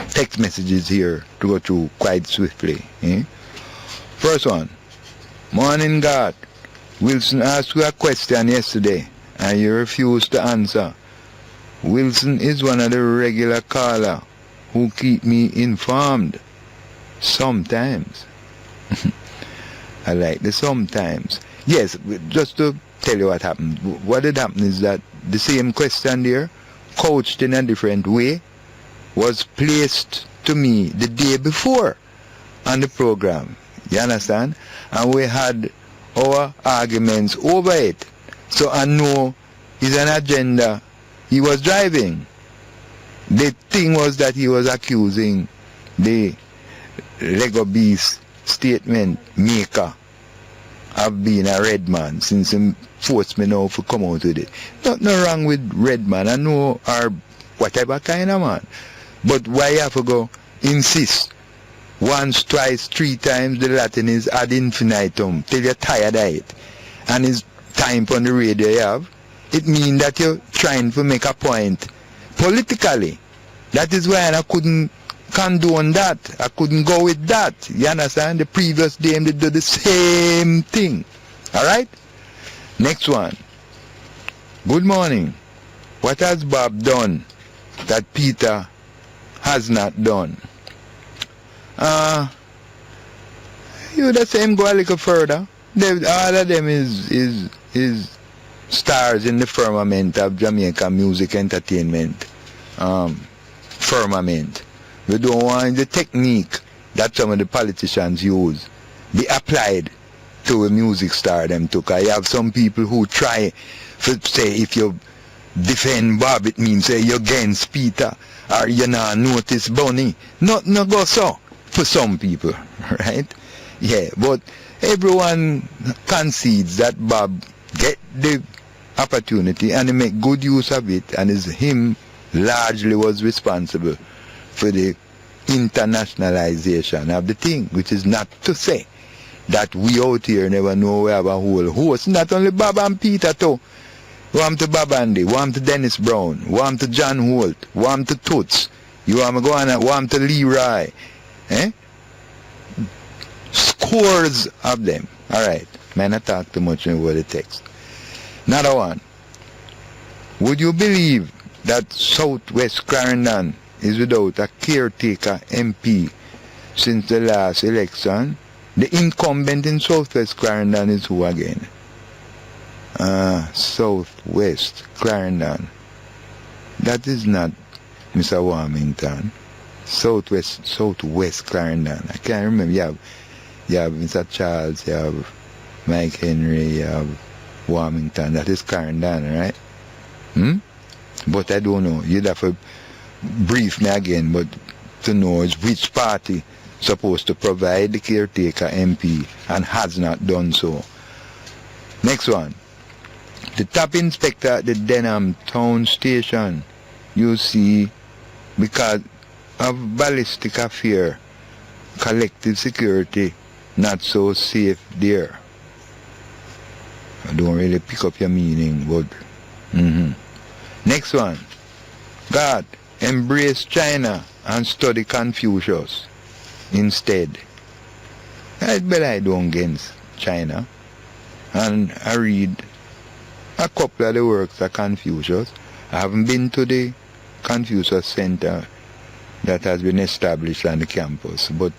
text messages here to go through quite swiftly. First one. Morning, Garth. Wilson asked you a question yesterday and you refused to answer. Wilson is one of the regular caller who keep me informed. Sometimes. I like the sometimes. Yes, just to tell you what happened. What had happened is that the same question there, couched in a different way, was placed to me the day before on the program. You understand? And we had our arguments over it. So I know it's an agenda he was driving. The thing was that he was accusing the Lego Beast statement maker of being a red man, since he forced me now to come out with it. Nothing wrong with red man, I know, or whatever kind of man. But why you have to go insist once, twice, 3 times the Latin is ad infinitum till you're tired of it, and it's time on the radio you have? It means that you're trying to make a point politically. That is why I couldn't condone that. I couldn't go with that. You understand? The previous day they do the same thing. Alright? Next one. Good morning. What has Bob done that Peter has not done? You the same go a little further. All of them is stars in the firmament of Jamaica music entertainment. Firmament. We don't want the technique that some of the politicians use be applied to a music star them took. I have some people who try to say if you defend Bob it means say you're against Peter or you not notice Bunny. No go so for some people, right? Yeah, but everyone concedes that Bob get the opportunity and he make good use of it, and is him largely was responsible for the internationalization of the thing, which is not to say that we out here never know we have a whole host. Not only Bob and Peter too. Warm to Bob Andy, warm to Dennis Brown, warm to John Holt, warm to Toots, you want to go on, warm to Leroy. Scores of them. Alright, man, I talk too much over the text. Another one. Would you believe that Southwest Clarendon is without a caretaker MP since the last election? The incumbent in Southwest Clarendon is who again? Southwest Clarendon. That is not Mr. Warmington. Southwest Clarendon. I can't remember. You have Mr. Charles, you have Mike Henry, you have Warmington. That is Clarendon, right? But I don't know. You'd have to brief me again, but to know is which party supposed to provide the caretaker MP and has not done so. Next one. The top inspector at the Denham Town Station, you see, because of ballistic affair, collective security not so safe there. I don't really pick up your meaning, but Next one. God, embrace China and study Confucius instead. I bet I don't against China. And I read a couple of the works of Confucius. I haven't been to the Confucius Center that has been established on the campus. But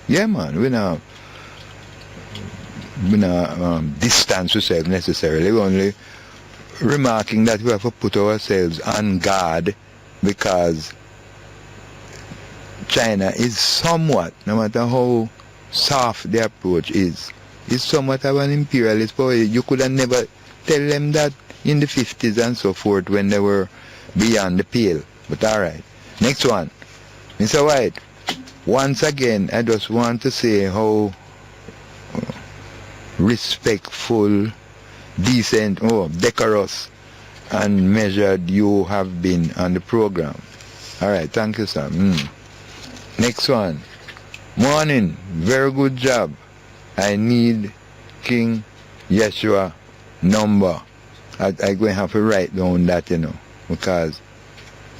yeah, man, we not distance ourselves necessarily. We're only remarking that we have to put ourselves on guard because China is somewhat, no matter how soft the approach is somewhat of an imperialist power. You could have never tell them that in the 50s and so forth when they were beyond the pale. But alright. Next one. Mr. White, once again, I just want to say how respectful, decent, decorous and measured you have been on the program. Alright, thank you, sir. Next one. Morning, very good job. I need King Yeshua number. I'm going to have to write down that, because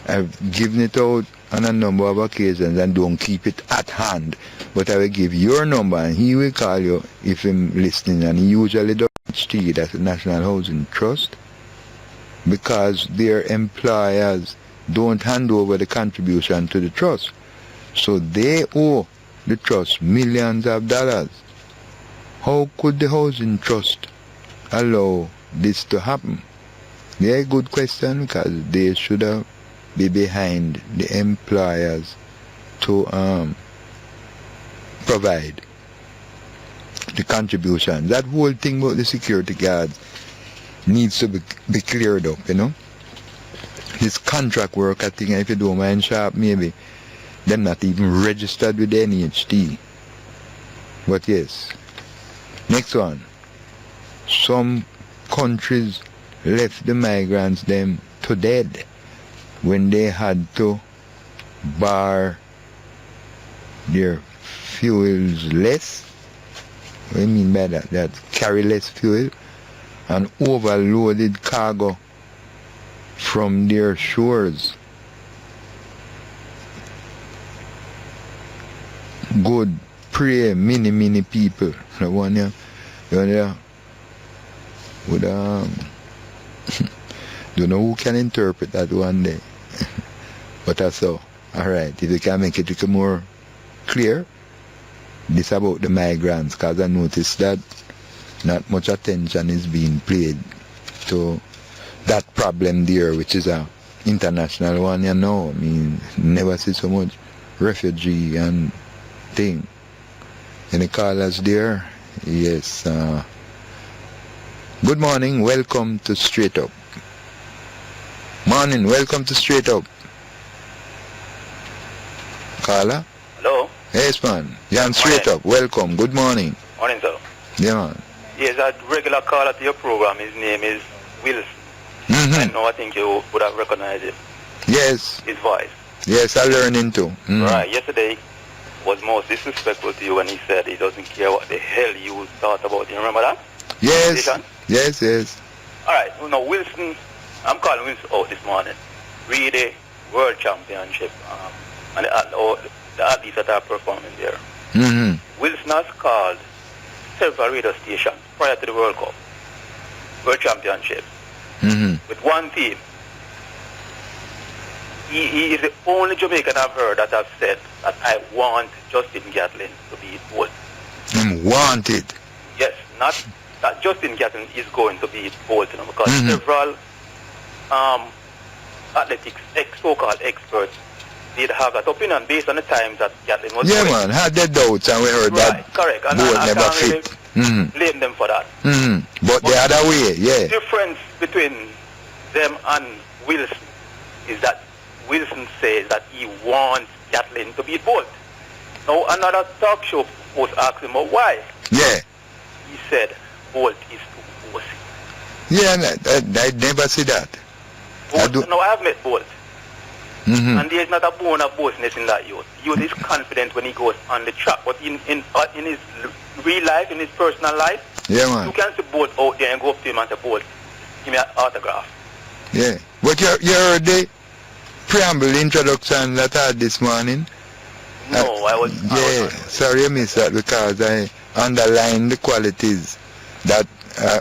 I've given it out on a number of occasions and don't keep it at hand. But I will give your number and he will call you if I'm listening. And he usually does HT, that's the National Housing Trust, because their employers don't hand over the contribution to the trust. So they owe the trust millions of dollars. How could the Housing Trust allow this to happen? Very good question, because they should have be behind the employers to provide the contribution. That whole thing about the security guards needs to be cleared up, This contract work, I think, if you don't mind sharp, maybe they're not even registered with the NHT. But yes. Next one. Some countries left the migrants them to dead when they had to bar their fuels less. What do you mean by that? That carry less fuel and overloaded cargo from their shores. Good pray many people. The one here, would don't know who can interpret that one day. But that's so. Alright, if you can make it more clear, this about the migrants, because I noticed that not much attention is being paid to that problem there, which is a international one, I mean, never see so much refugee and thing. Any callers there? Yes. Good morning, welcome to Straight Up. Morning, welcome to Straight Up. Caller? Hello? Yes, man. You're on Straight Up. Welcome. Good morning. Morning, sir. Yeah, man. Yes, a regular caller to your program. His name is Wilson. I think you would have recognized him. Yes. His voice. Yes, I'm learning too. Right. Yesterday was most disrespectful to you when he said he doesn't care what the hell you thought about him. Remember that? Yes. Yes. All right. Now, Wilson, I'm calling Wilson out this morning. Really, World Championship. And the athletes that are performing there. Wilson has called several radio stations prior to the World Cup, World Championship, with one theme, He is the only Jamaican I've heard that has said that I want Justin Gatlin to be both. Wanted. Yes, not that Justin Gatlin is going to be both, because several athletics so-called experts did have that opinion based on the times that Gatlin was Yeah, going. man, had their doubts and we heard Right, that correct. And both I never can't fit. really blame them for that. But the other way, yeah. The difference between them and Wilson is that Wilson says that he wants Gatlin to be both. Now another talk show host asked him why. Yeah. He said Bolt is too bossy. Yeah, I never see that. Bolt, no, I have met Bolt. And there's not a bone of boastiness in that youth. Youth is confident when he goes on the track, but in his real life, in his personal life, yeah, man. you can see Bolt out there and go up to him and say, Bolt, give me an autograph. Yeah. But you heard the preamble introduction that I had this morning? No, I was... Yeah, sorry I missed that because I underlined the qualities that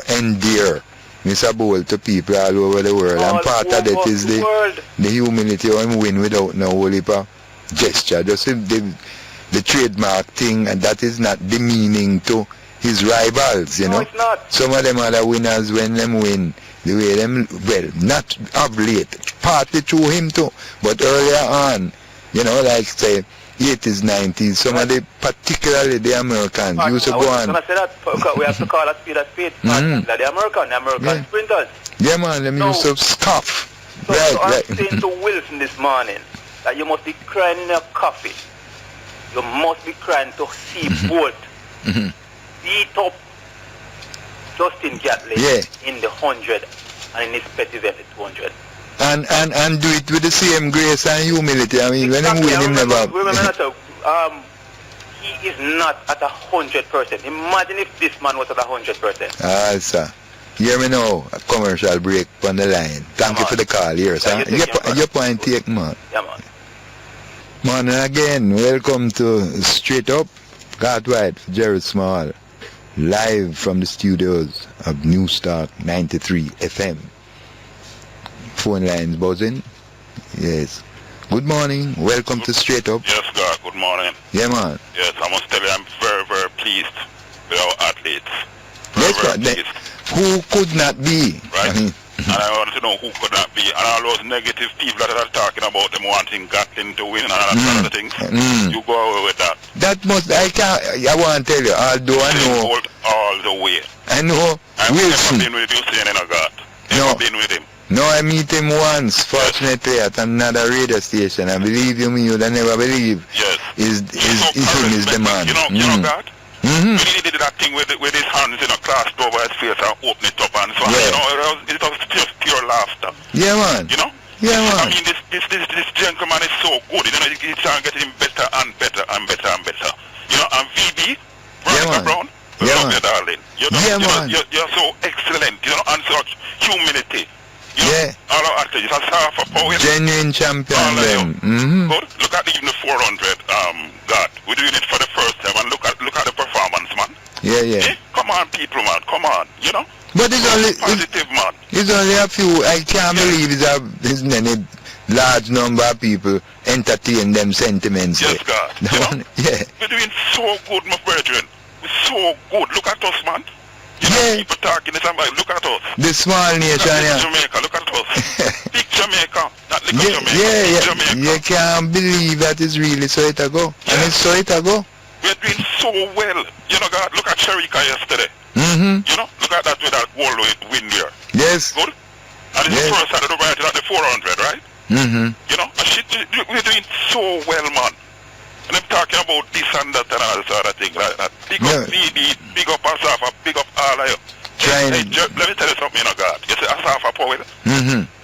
endear Mr. Bolt to people all over the world. And part of that is the humility of him win without no whole heap of gesture. Just the trademark thing, and that is not demeaning to his rivals, you know. It's not. Some of them are the winners when them win. The way them, well, not of late, partly through him too, but earlier on, you know, like say, 80s, 90s, some of the, particularly the Americans, used to go on. I say that, we have to call a speed a speed. Like the American sprinters. Yeah, man, them used to scoff. So, right, so I'm right. saying to Wilson this morning that you must be crying in your coffee. You must be crying to see Bolt beat up Justin Gatlin in the 100 and in his petty event the 200. And do it with the same grace and humility. I mean, Exactly. when him win, him never... Remember, he is not at 100%. Imagine if this man was at 100%. Ah, sir. Hear me now, a commercial break on the line. Thank you for the call here, sir. Your point take, man. Yeah, man. Man, and again, welcome to Straight Up. Garth White for Jery Small. Live from the studios of New Stock 93 FM. Phone lines buzzing. Yes. Good morning. Welcome to Straight Up. Yes, God. Good morning. Yeah, man. Yes, I must tell you, I'm very, very pleased with our athletes. Who could not be? Right. And I want to know who could not be. And all those negative people that are talking about them wanting Gatlin to win and all that other things, you go away with that. That must, I want to tell you, although I know. All the way. I know. I've Wilson. never been with you saying in a God. Never been with him. No, I meet him once, fortunately, at another radio station. I believe you me, you'd never believe. Yes. Him is the man. You know God? When he did that thing with his hands in a class door by his face and open it up and so on, you know, it was just pure laughter. Yeah, man. You know? Yeah, man. I mean, this gentleman is so good. You know, he's trying to get him better and better and better and better. You know, and VB, Brown, love you, darling. You know, you're so excellent, you know, and such humility. You know, all our athletes, that's half a power. Genuine champion. Good. Look at even the 400, God. We're doing it for the first time, and look at the performance, man. Yeah. Hey, come on, people, man. Come on, you know. But it's only positive, man. It's only a few. I can't believe it's many large number of people entertain them sentiments. Yes, God. You know? We're doing so good, my brethren. We're so good. Look at us, man. You know, people talking this, I'm like, look at us. The small nation, Jamaica, look at us. Big Jamaica, not little Jamaica. Jamaica. You can't believe that it's really so it a go. And it's so it a go. We're doing so well. You know, God, look at Sherika yesterday. You know, look at that with that goal win there. Yes. Good. And it's the first side of the right at the 400, right? You know, we're doing so well, man. And I'm talking about this and that and all sort of thing like that. Big up VD, big up Asafa, big up all of you. Hey, let me tell you something, you know, God. You say Asafa Powell.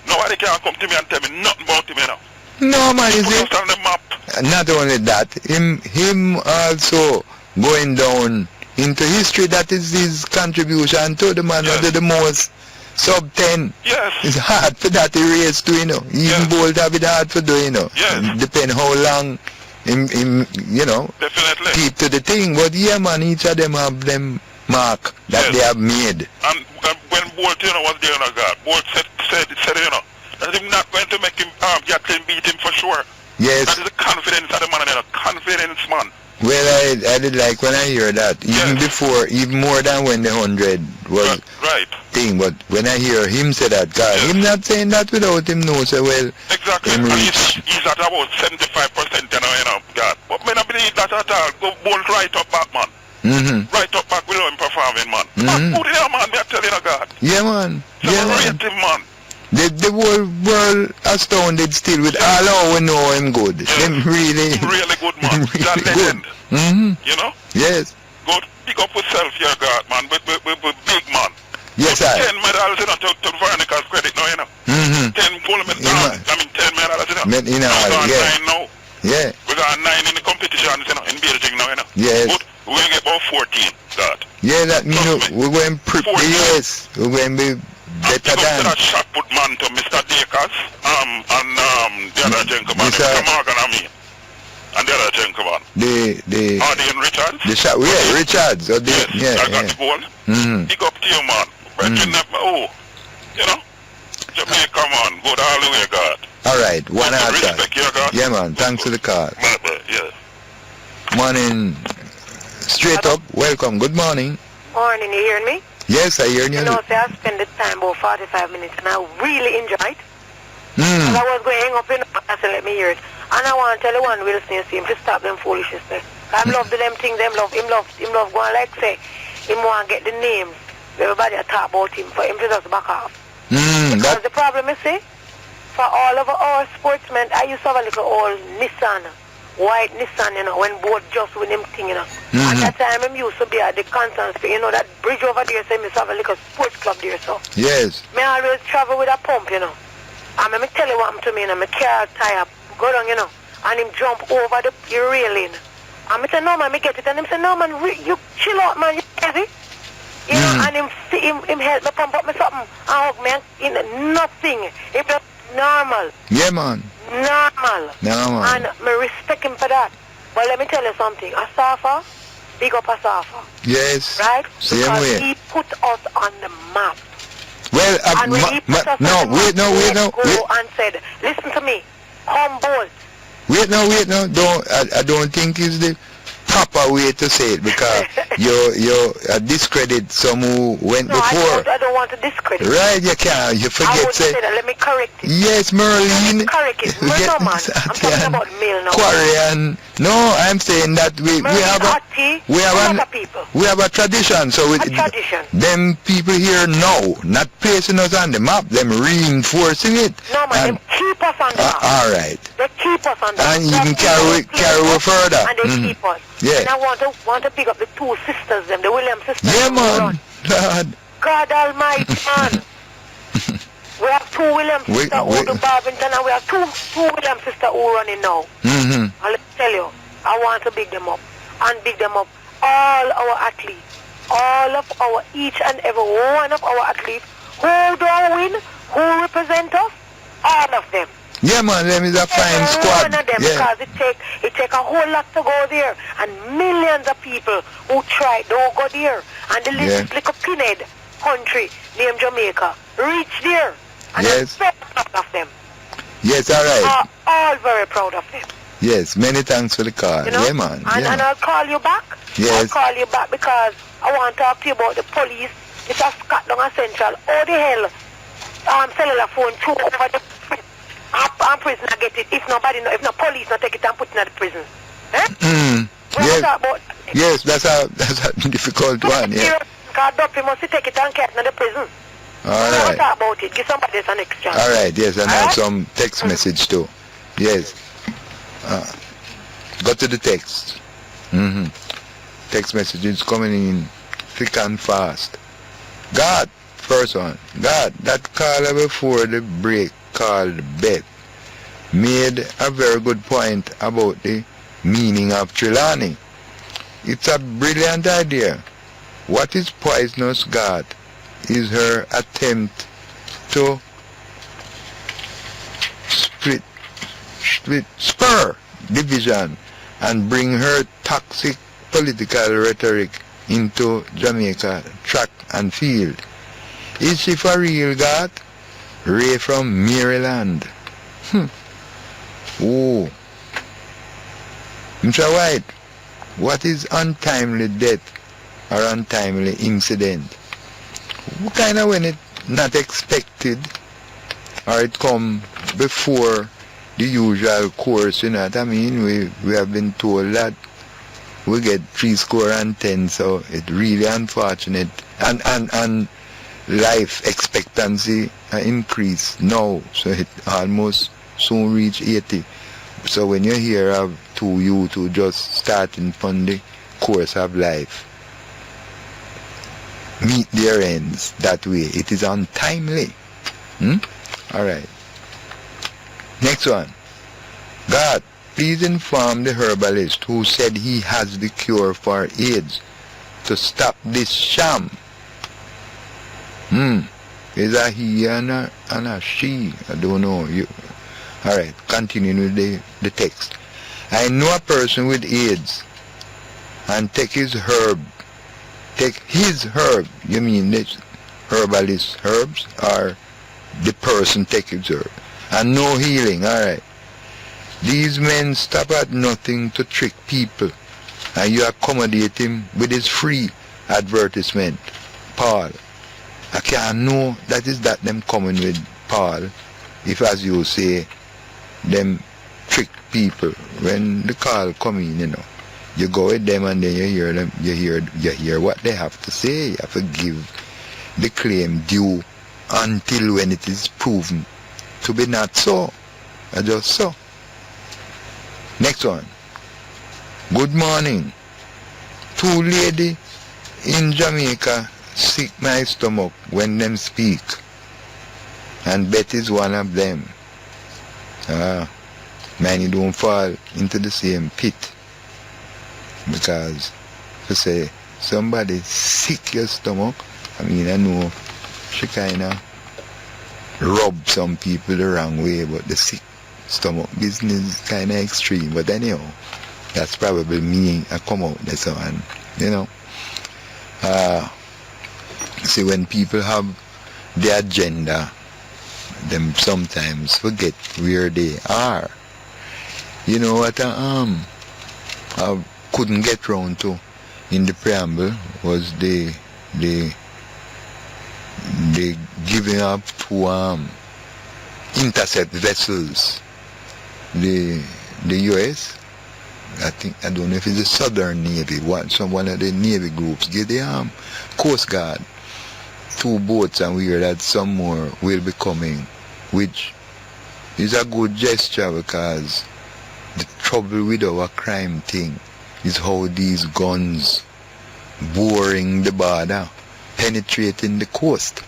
Nobody can come to me and tell me nothing about him, you know. No, man, is it? On the map. Not only that, him also going down into history. That is his contribution to the man who did the most sub 10. Yes. It's hard for that erase to, you know. Even Bolt have it hard for do, you know. Depend how long him, you know, definitely keep to the thing. But yeah, man, each of them have them mark that they have made. And when Bolt, you know, was there, you know, God, Bolt said, you know, that he's not going to make him Gatlin beat him sure. Yes. That is the confidence of the man, and a confidence, man. Well, I did like when I hear that, even before, even more than when the 100 was thing, but when I hear him say that, God, him not saying that without him know, so well, exactly, and he's at about 75%, you know, God, but I don't believe that at all, go bolt right up back, man. Right up back without him performing, man. Put it there, man, me I tell you, God. Yeah, man. So rate him, man. The whole world astounded still with all how we know him good. Them really good, man. That legend. You know? Yes. Good. Pick up yourself here, God, man. With big man. Yes, sir. 10 medals, you know, to Veronica's credit now, you know. 10 gold medals. I mean, 10 medals, you know. You know, we got 9 now. Yeah. We got 9 in the competitions, you know, in Beijing now, you know. Yes. Good. We're going to get about 14, God. Yeah, that means we're going yes. We're going to be better than. that shot put man to Mr. Dakers, and the other gentleman, Mr. Morgan, I mean. And the other gentleman. The Arden Richards. The shot, yeah, Richards. I got the goal. Big up to you, man. But you know, Jamaica, man, good all the way, God. All right, one answer. Yeah, man, thanks for the call. Yes. Morning. Straight up, welcome. Good morning. Morning, you hearing me? Yes, I hear you. You know, I spent the time about 45 minutes and I really enjoyed it. I was going to hang up in the past and let me hear it. And I want to tell you one Will Smith him to stop them foolishness. I love them things, him love going like say, him want to get the names. Everybody talk about him for him to just back off. Because the problem is, see, for all of our sportsmen, I used to have a little old Nissan, white Nissan, you know, when both just with him thing, you know. At that time, him used to be at the Constance, you know, that bridge over there, so him used to have a little sports club there, so. Yes. Me always travel with a pump, you know. And me tell you what happened to me, you know, my car tire go down, you know, and him jump over the railing. And me say, no man, me get it. And him say, no man, you chill out, man, you crazy. You know, and him help me pump up me something and hug me, and you know, nothing. It was normal. Yeah, man. Normal. And me respect him for that. But let me tell you something. Asafa, big up Asafa. Yes. Right? Same because way. he put us on the map. Well, wait, go and said, listen to me, humble. Wait, I don't think it's the proper way to say it, because you discredit some who went before. I don't want to discredit. Right, you can't. You forget. Say that. Let me correct it. Yes, Merlin. Let me correct it. No, man. I'm talking about male now. Quarry no, I'm saying that we have a tradition. So them people here now, not placing us on the map, them reinforcing it. No, man. Them keep us on the map. All right. They keep us on the map. And even carry further. And they keep us. Yeah. And I want to pick up the two sisters, them, the Williams sisters. Yeah, man. God Almighty, man. We have two Williams sisters who do badminton, and we have two Williams sisters who running now. And let me tell you, I want to big them up. And big them up. All our athletes. All of our, each and every one of our athletes who don't win, who represent us, all of them. Yeah, man, them is a fine squad. One of them, because it take a whole lot to go there, and millions of people who try don't go there, and the little pinhead country named Jamaica reach there, and I'm very proud of them. Yes, all right. All very proud of them. Yes, many thanks for the call. You know? Yeah, man. And I'll call you back. Yes. I'll call you back because I want to talk to you about the police. It's a Scott down a Central. How the hell cellular phone through over the and prisoner get it if no police not take it and put it in the prison. Yes, that's a difficult one. Yeah. God up, he must take it and get it in the prison. All right. Talk about it. Give somebody else an next chance. All right. Yes, and I have some text message too. Yes. Go to the text. Text message is coming in thick and fast. God, first one. God, that caller before the break called Beth made a very good point about the meaning of Trelawney. It's a brilliant idea. What is poisonous, God, is her attempt to spur division and bring her toxic political rhetoric into Jamaica track and field. Is she for real, God? Ray from Maryland. Oh. Mr. White, what is untimely death or untimely incident? What kind of when it not expected or it come before the usual course, you know what I mean? We have been told that we get 70, so it's really unfortunate. And life expectancy increase now, so it almost soon reach 80. So when you hear of two youth who just starting from the course of life, meet their ends that way, it is untimely. Alright. Next one. God, please inform the herbalist who said he has the cure for AIDS to stop this sham. Is a he and a she? I don't know. Alright, continuing with the text. I know a person with AIDS and take his herb. Take his herb. You mean this herbalist herbs or the person take his herb? And no healing. Alright. These men stop at nothing to trick people, and you accommodate him with his free advertisement. Paul, I can't know that is that them coming with Paul, if as you say, them trick people. When the call come in, you know, you go with them and then you hear them, you hear what they have to say. You have to give the claim due until when it is proven to be not so. Just so. Next one. Good morning. Two lady in Jamaica sick my stomach when them speak. And Betty's one of them. Man, you don't fall into the same pit. Because to say somebody sick your stomach, I mean, I know she kind of rub some people the wrong way, but the sick stomach business is kind of extreme. But anyhow, that's probably me. I come out there, so, and you know, see, when people have the agenda, them sometimes forget where they are. You know what I couldn't get round to in the preamble was the giving up to intercept vessels. The US, I don't know if it's the Southern Navy, one of the Navy groups, give the Coast Guard 2 boats, and we hear that some more will be coming, which is a good gesture, because the trouble with our crime thing is how these guns boring the border, penetrating the coast,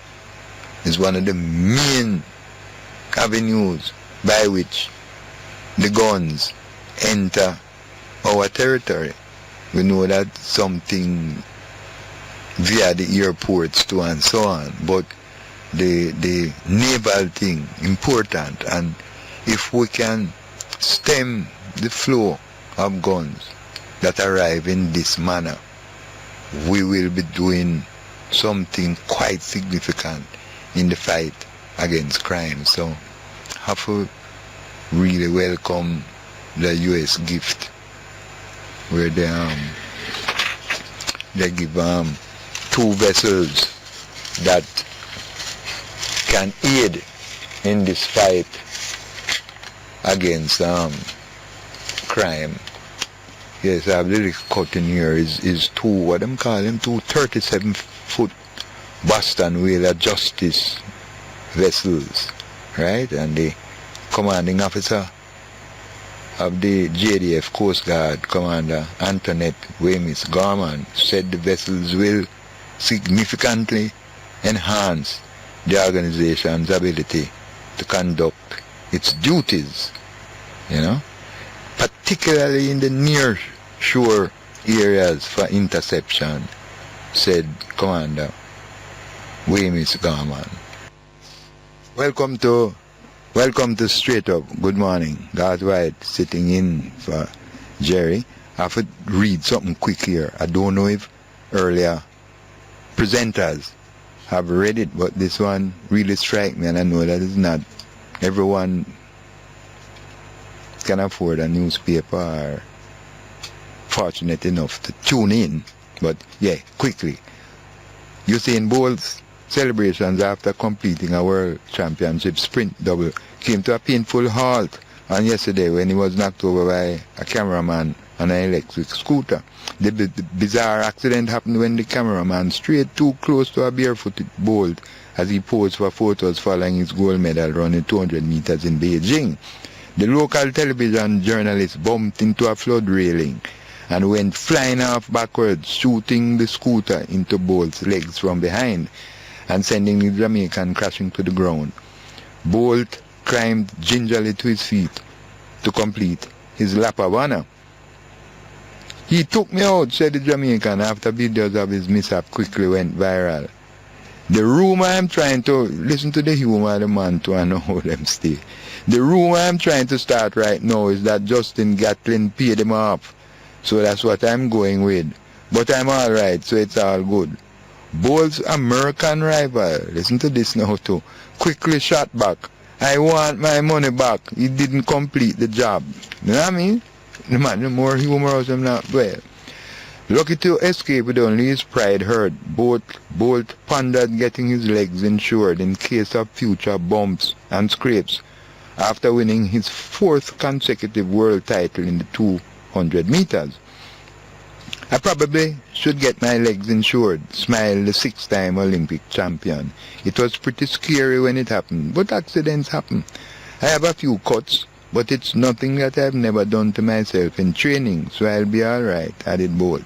is one of the main avenues by which the guns enter our territory. We know that something via the airports too and so on, but the naval thing important, and if we can stem the flow of guns that arrive in this manner, we will be doing something quite significant in the fight against crime. So have to really welcome the US gift, where they give 2 vessels that can aid in this fight against crime. Yes, I have the cut in here is 2, what them call them, 2 37-foot Boston Whaler Justice vessels, right? And the commanding officer of the JDF Coast Guard, Commander Antoinette Wemis Garman, said the vessels will significantly enhance the organization's ability to conduct its duties, you know, particularly in the near shore areas for interception, said Commander Wemis Garman. Welcome to Straight Up. Good morning. Garth White sitting in for Jery. I have to read something quick here. I don't know if earlier presenters have read it, but this one really strikes me, and I know that it's not everyone can afford a newspaper or fortunate enough to tune in. But yeah, quickly. Usain Bolt's celebrations after completing a world championship sprint double came to a painful halt on yesterday when he was knocked over by a cameraman on an electric scooter. The bizarre accident happened when the cameraman strayed too close to a barefooted Bolt as he posed for photos following his gold medal run in 200 meters in Beijing. The local television journalist bumped into a flood railing and went flying off backwards, shooting the scooter into Bolt's legs from behind and sending the Jamaican crashing to the ground. Bolt climbed gingerly to his feet to complete his lap of honor. "He took me out," said the Jamaican after videos of his mishap quickly went viral. The rumor I'm trying to listen to the humor of the man to know how them stay. The rumor I'm trying to start right now is that Justin Gatlin paid him off. So that's what I'm going with. But I'm alright, so it's all good. Bolt's American rival, listen to this now too, quickly shot back. "I want my money back. He didn't complete the job." You know what I mean? The man, the more humorous I'm not well. Lucky to escape with only his pride hurt, Bolt pondered getting his legs insured in case of future bumps and scrapes after winning his 4th consecutive world title in the 200 meters. "I probably should get my legs insured," smiled the 6-time Olympic champion. "It was pretty scary when it happened, but accidents happen. I have a few cuts, but it's nothing that I've never done to myself in training, so I'll be alright," added Bolt.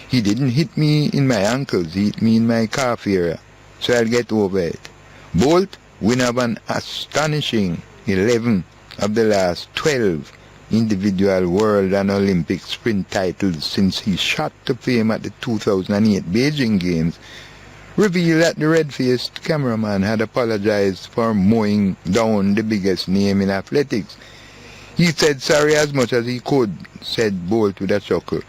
"He didn't hit me in my ankles, he hit me in my calf area, so I'll get over it." Bolt, winner of an astonishing 11 of the last 12 individual world and Olympic sprint titles since he shot to fame at the 2008 Beijing Games, revealed that the red-faced cameraman had apologized for mowing down the biggest name in athletics. "He said sorry as much as he could," said Bolt with a chuckle.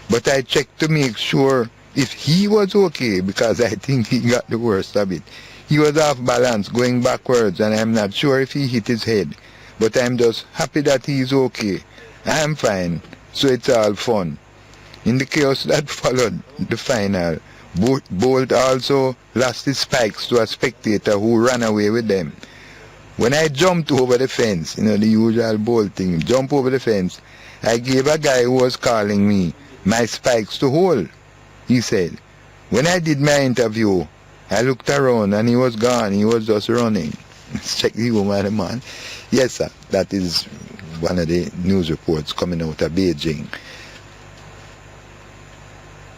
"But I checked to make sure if he was okay because I think he got the worst of it. He was off balance going backwards and I'm not sure if he hit his head. But I'm just happy that he's okay. I'm fine, so it's all fun." In the chaos that followed the final, Bolt also lost his spikes to a spectator who ran away with them. "When I jumped over the fence," the usual Bolt thing, jump over the fence, "I gave a guy who was calling me my spikes to hold," he said. "When I did my interview, I looked around and he was gone. He was just running." Check the humor, the man. Yes, sir. That is one of the news reports coming out of Beijing.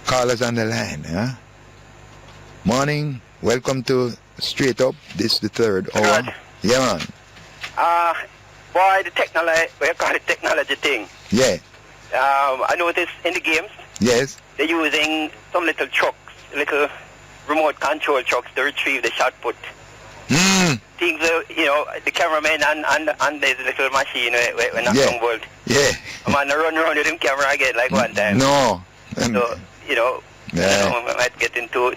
Callers on the line, huh? Morning. Welcome to Straight Up. This is the 3rd hour. Good. Yeah, man. Boy, the technology, we call it technology thing. Yeah. I noticed in the games, Yes. they're using some little trucks, little remote control trucks to retrieve the shot put. Things, the cameraman and there's a little machine when knock down Bolt. Yeah. A man run around with him camera again like one time. No. So, might get into,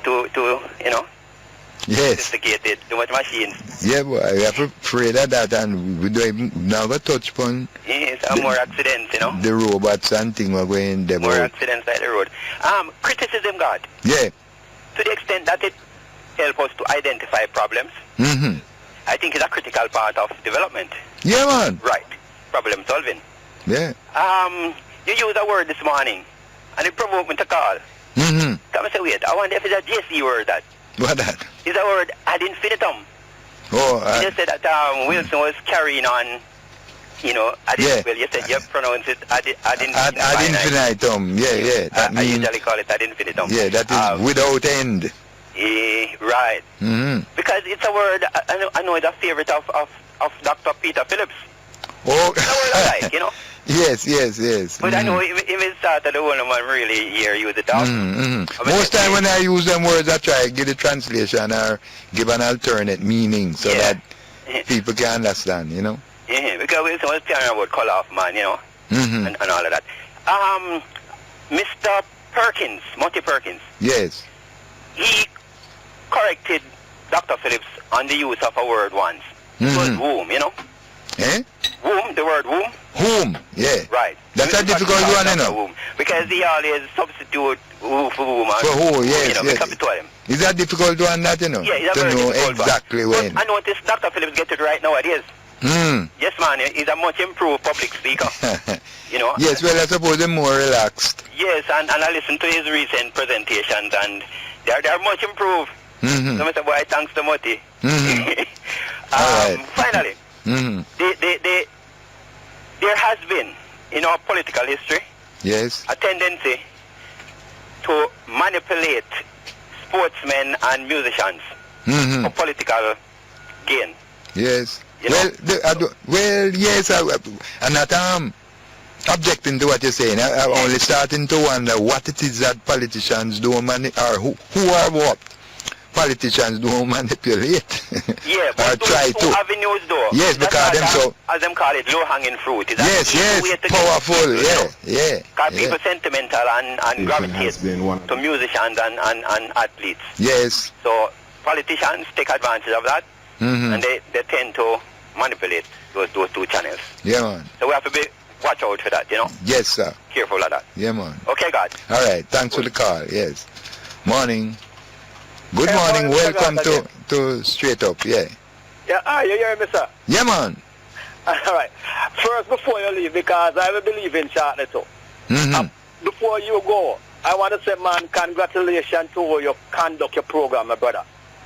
yes. sophisticated, too much machines. Yeah, boy, I have afraid of that, and we don't even never touch upon. Yes, more accidents, The robots and things are going there. More accidents like the road. Criticism, God. Yeah. To the extent that it helps us to identify problems, I think it's a critical part of development. Yeah, man. Right. Problem solving. Yeah. You used a word this morning, and it provoked me to call. Come and say, wait, I wonder if it's a JC word that. What that? It's a word ad infinitum. Oh, you said that Wilson was carrying on, well, you said you pronounce it ad infinitum. Yeah. I usually call it ad infinitum. Yeah, that is without end. Right. Because it's a word, I know it's a favorite of Dr. Peter Phillips. Oh. It's a word I like, Yes. But I know if it's started the one man really here use it out. Most time when I use them words, I try to give the translation or give an alternate meaning so that people can understand, Yeah, because we was telling about color of man, and all of that. Mr. Perkins, Monty Perkins. Yes. He corrected Dr. Phillips on the use of a word once. It was womb, Eh? Womb, the word womb. Whom? Yeah. Right. That's a difficult one, you know. Womb, because he always substitute who for whom. For who, yes, you know, yes. because told him. Is that difficult one, that, you know? Yeah, it's a to very know difficult exactly one. when. But I notice Dr. Phillips get it right nowadays. Hmm. Yes, man, he's a much improved public speaker. You know. Yes, well, I suppose they're more relaxed. Yes, and I listened to his recent presentations, and they're much improved. Mm-hmm. So, Mr. Boy, thanks to Moti. Mm-hmm. All right. Finally, there has been, in our political history, yes, a tendency to manipulate sportsmen and musicians for political gain. Yes. You know? Yes, I'm not objecting to what you're saying. I'm only starting to wonder what it is that politicians do, or who are what politicians do manipulate. Yeah, or but try two to. avenues though. Yes, because them so. As them call it, low-hanging fruit. It's yes, powerful. Yeah. Because people sentimental and gravitate to musicians and athletes. Yes. So politicians take advantage of that, and they tend to manipulate those two channels. Yeah, man. So we have to watch out for that, you know. Yes, sir. Careful of that. Yeah, man. Okay, God. All right. Thanks for the call. Yes. Morning. Good morning. Welcome to Straight Up. Yeah. Yeah, you hear me, sir? Yeah, man. All right. First, before you leave, because I will believe in shortly too. Before you go, I want to say, man, congratulations to you conduct your program, my brother.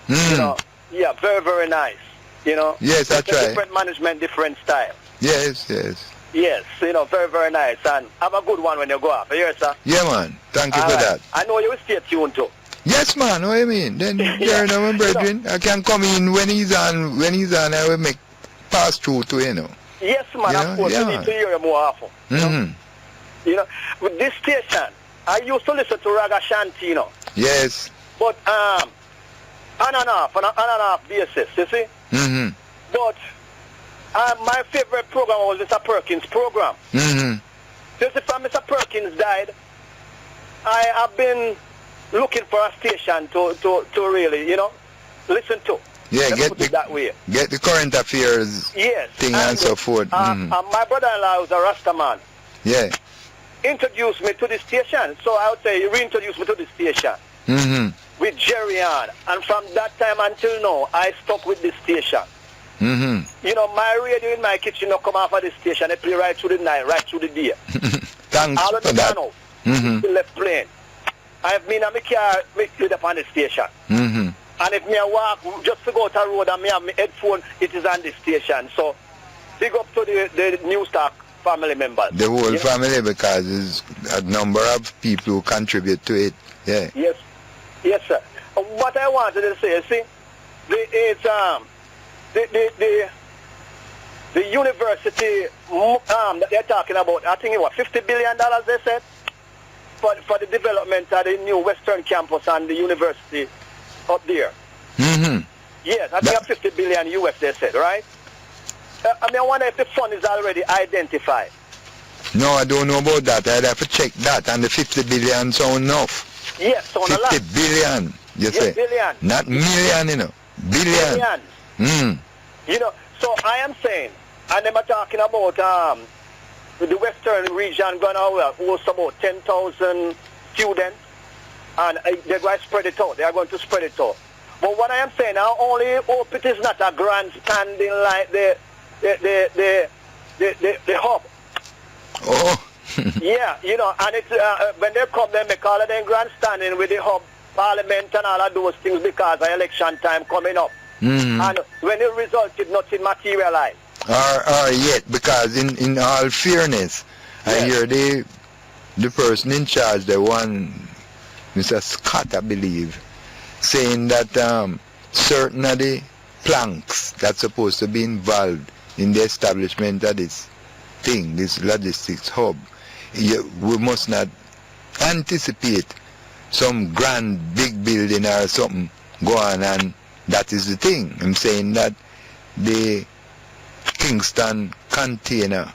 You know, yeah, very, very nice. You know. Yes, I try. Different management, different style. Yes. Yes, you know, very, very nice. And have a good one when you go up. You hear, sir? Yeah, man. Thank you for that. I know you will stay tuned too. Yes, man. What do you mean? Then you're my brethren. I can come in when he's on. When he's on, I will make pass through to Yes, man. Of course, you need to hear you more often. You know, with this station, I used to listen to Raga Shanti, you know. Yes. But on and off basis, you see. But my favorite program was Mr. Perkins' program. Just from Mr. Perkins died, I have been looking for a station to really, you know, listen to. Yeah, put it that way. Get the current affairs thing and so forth. And my brother-in-law was a Rasta man. Yeah. Introduced me to the station, so I would say he reintroduced me to the station. With Jery on. And from that time until now, I stuck with the station. You know, my radio in my kitchen don't come off of the station. They play right through the night, right through the day. Thanks all of for the that. Still left playing. I've been in my car with up on the station. And if me walk just to go to the road and me have my headphone, it is on the station. So big up to the New Stock family members. The whole family, because there's a number of people who contribute to it. Yeah. Yes, sir. What I wanted to say, see, the university that they're talking about, I think it was $50 billion they said, for the development of the new Western campus and the university up there. Yes, I think $50 billion US they said, right? I wonder if the fund is already identified. No, I don't know about that. I'd have to check that. And the 50 billion sound enough. Yes, sound a lot. 50 billion, you say. Billion. Not million, you know. Billion. Billions. You know, so I am saying, and them are talking about the Western region going to host about 10,000 students, and they're going to spread it out. They are going to spread it out. But what I am saying, I only hope it is not a grandstanding like the hub. Oh. Yeah, you know, and it's when they come, they call it grandstanding with the hub, parliament and all of those things because of election time coming up. And when it resulted, nothing materialized. Or yet, because in all fairness, I hear the person in charge, the one, Mr. Scott, I believe, saying that certain of the planks that's supposed to be involved in the establishment of this thing, this logistics hub, we must not anticipate some grand big building or something go on, and that is the thing. I'm saying that the Kingston Container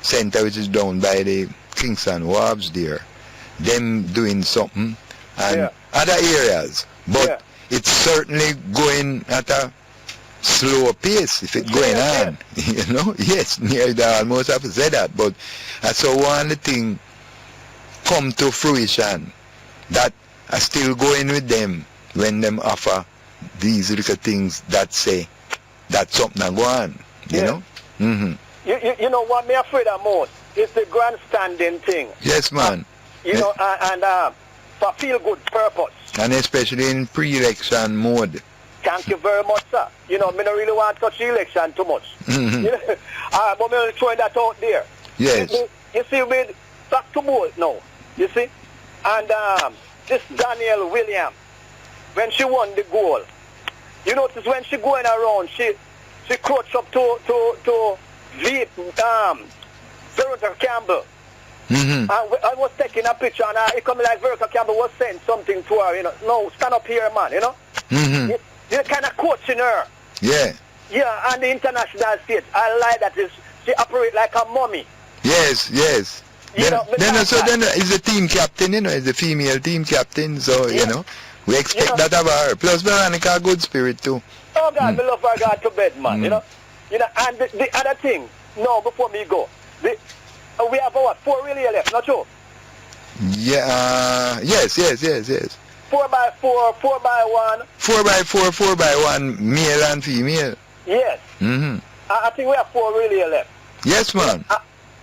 Center, which is down by the Kingston Wharves there, them doing something, and other areas, but it's certainly going at a slow pace if it's going on. You know, yes, near the almost have to say that, but I saw one thing come to fruition that I still going with them when them offer these little things that say that something are going, you know? You know what me afraid of most? It's the grandstanding thing. Yes, man. You know, and for feel-good purpose. And especially in pre-election mode. Thank you very much, sir. You know, me don't really want to touch the election too much. But me only throwing that out there. Yes. You see, with back to both now, you see? And this Danielle Williams, when she won the goal, you notice when she going around, she crouched up to Veronica Campbell. I was taking a picture and it come like Veronica Campbell was saying something to her, you know. No, stand up here, man, you know. You're kind of coaching her. Yeah. Yeah, and the international stage. I like that she operate like a mommy. Yes, yes. Then is the team captain, you know, is the female team captain, so, you know, we expect that of her. Plus, Veronica, a good spirit, too. Oh, God, me love her, God, to bed, man, you know. And the other thing, no, before me go, we have what, 4 really left, not true? Yeah, yes. 4x4, 4x1. 4x4, 4x1, male and female. Yes. I think we have 4 really left. Yes, man.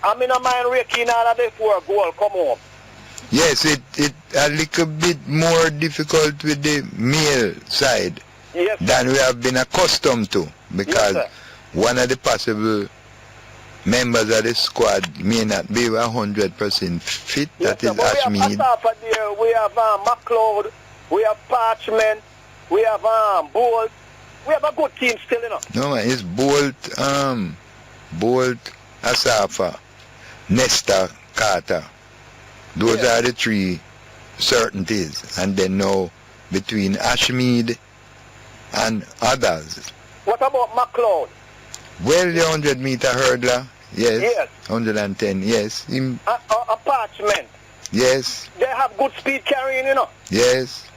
I mean, I mind raking all of the 4 goal come home. Yes, it a little bit more difficult with the male side than we have been accustomed to, because one of the possible members of the squad may not be 100% fit. That is Ashmead. We have McLeod, we have Parchment, we have Bolt. We have a good team still, you know. No, man, it's Bolt, Asafa, Nesta, Carter. Those are the 3 certainties. And then now between Ashmead and others. What about McLeod? Well, the 100-meter hurdler, yes. 110, yes. A Parchment. Yes. They have good speed carrying, you know. Yes.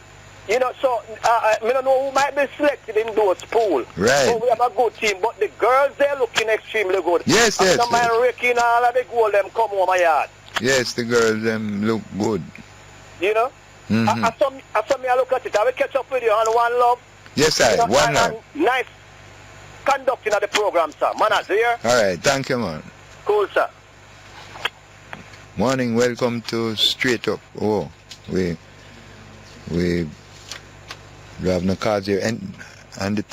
You know, so I don't know who might be selected in those pool. Right. So we have a good team, but the girls, they're looking extremely good. Yes. I don't mind raking all of the goal, them come home my yard. Yes, the girls, them look good. You know? I saw me look at it. I will catch up with you on One Love. Yes, sir. You know, One Love. Nice conducting of the program, sir. Manners here. All right. Thank you, man. Cool, sir. Morning. Welcome to Straight Up. Oh, we have no cards here. And the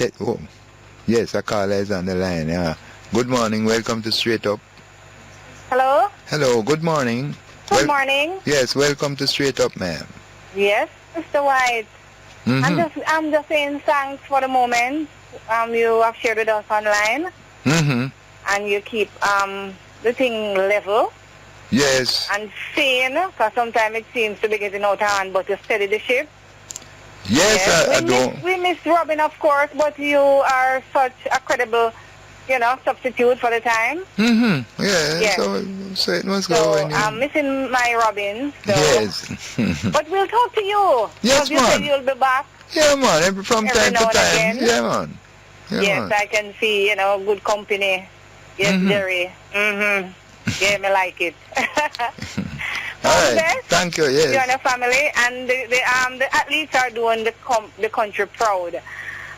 yes, a caller is on the line. Yeah. Good morning. Welcome to Straight Up. Hello? Hello. Good morning. Good morning. Yes. Welcome to Straight Up, ma'am. Yes, Mr. White. I'm just saying thanks for the moment. You have shared with us online. And you keep the thing level. Yes. And sane, because sometimes it seems to be getting out of hand, but you steady the ship. Yes, I don't. We miss Robin, of course, but you are such a credible, you know, substitute for the time. Yeah. So it must go. I'm missing my Robin. So. Yes. But we'll talk to you. Yes, you said you'll be back. Yeah, man. From time to time. Yeah, man. Yeah, yes, man. I can see, you know, good company. Yes, Jery. Yeah, me like it. All right. Thank you. Yes. You and the family, and the athletes are doing the country proud.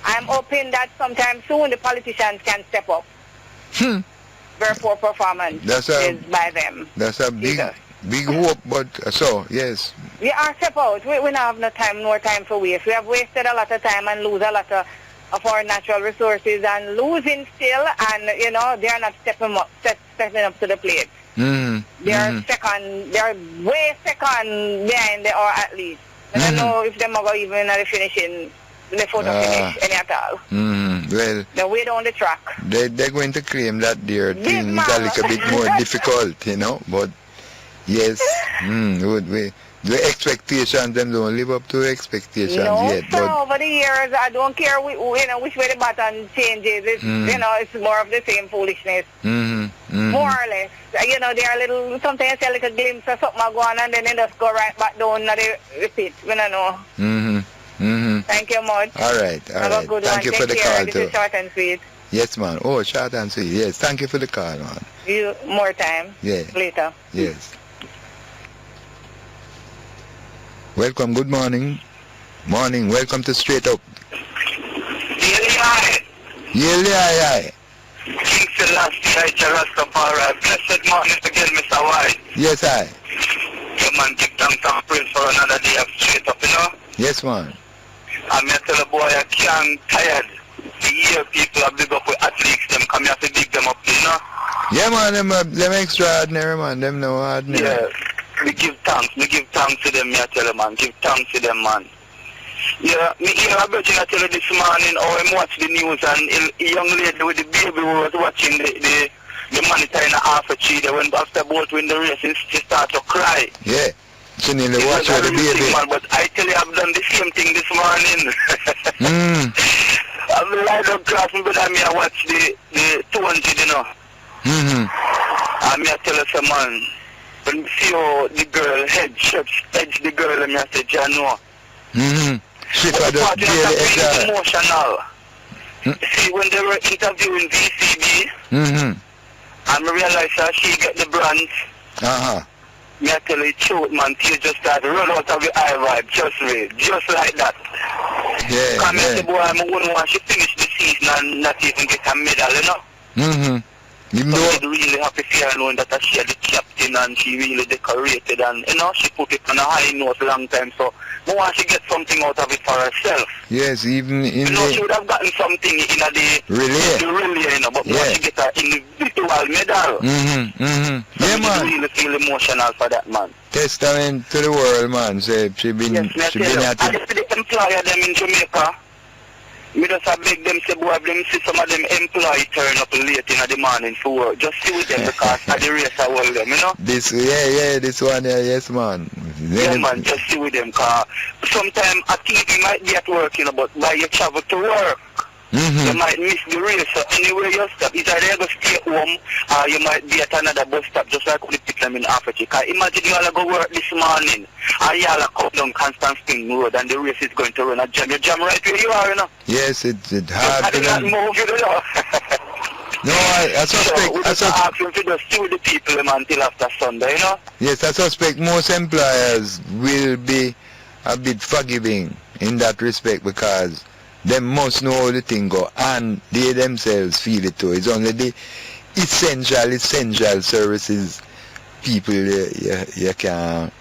I'm hoping that sometime soon the politicians can step up. Very poor performance is by them. That's a big hope, but yes. We are step out. We don't have no time for waste. We have wasted a lot of time and lose a lot of our natural resources and losing still, and you know they are not stepping up to the plate. They are second. They are way second behind our athletes. I don't know if they are even at the finishing, the photo finish any at all. Well, they wait on the track. They're going to claim that their things are a little bit more difficult, you know. But yes, the expectations, them don't live up to expectations yet. But over the years, I don't care which way the button changes. It's, you know, it's more of the same foolishness. More or less. You know, there are little, sometimes you see a little glimpse of something going on and then they just go right back down and they repeat. We don't know. Thank you much. All right. Have a good Thank one. you Take for the care. call, This too. is short and sweet. Yes, man. Oh, short and sweet. Yes, thank you for the call, man. You more time. Yeah. Later. Yes. Welcome. Good morning. Morning. Welcome to Straight Up. Yeah. King Selassie, Rastafari. Blessed morning again, Mr. White. Yes, I. Yeah, man, give thanks and praise for another day of Straight Up, you know? Yes, man. I'm here to tell a boy I can't tired to hear people are big up with athletes, them come here to big them up, you know? Yeah, man, them extraordinary, man. Them no ordinary. Yeah, we give thanks to them, I tell you, man. Give thanks to them, man. Yeah, me hear a virgin I tell you this morning how I watch the news and a young lady with the baby who was watching the monitor in the half a tree. They went after both win the race and she started to cry. Yeah. She nearly watched the baby. Man, but I tell you, I've done the same thing this morning. I've been lying down class, but I watch the 200, you know. I tell you some man, when you see how the girl edge the girl, and I say, John, no. She got the emotional. See, when they were interviewing VCB, and I realized that she get the branch. Me I tell you the truth, man, you just start to run out of your eye vibe, just like that. Yeah. Come here, boy, I wouldn't want she finish the season and not even get a medal, you know? Even so though I'm really happy for her knowing that she had the captain and she really decorated and, you know, she put it on a high note long time, so I want she get something out of it for herself. Yes, even in she would have gotten something in the relay, you know, but she get an individual medal. Yeah, man. Really feel emotional for that, man. Testament to the world, man. Say she been at it. I just the employer them in Jamaica. Me just beg them, say, boy, them see some of them employees turn up late in the morning for work. Just see with them because at the race I hold them, you know? This one, yes, man. Yeah, man, just see with them because sometimes I think you might be at work, you know, but while you travel to work, you might miss the race. So anywhere you stop, either they go stay home or you might be at another bus stop, just like we pick them in Africa. Imagine you all go work this morning and you all come down Constant Spring Road and the race is going to run a jam. You jam right where you are, you know? Yes, it's hard to them. Move, you know? No, I suspect... So, we just ask them to just see with the people until after Sunday, you know? Yes, I suspect most employers will be a bit forgiving in that respect because they must know how the thing go and they themselves feel it too. It's only the essential services people you can...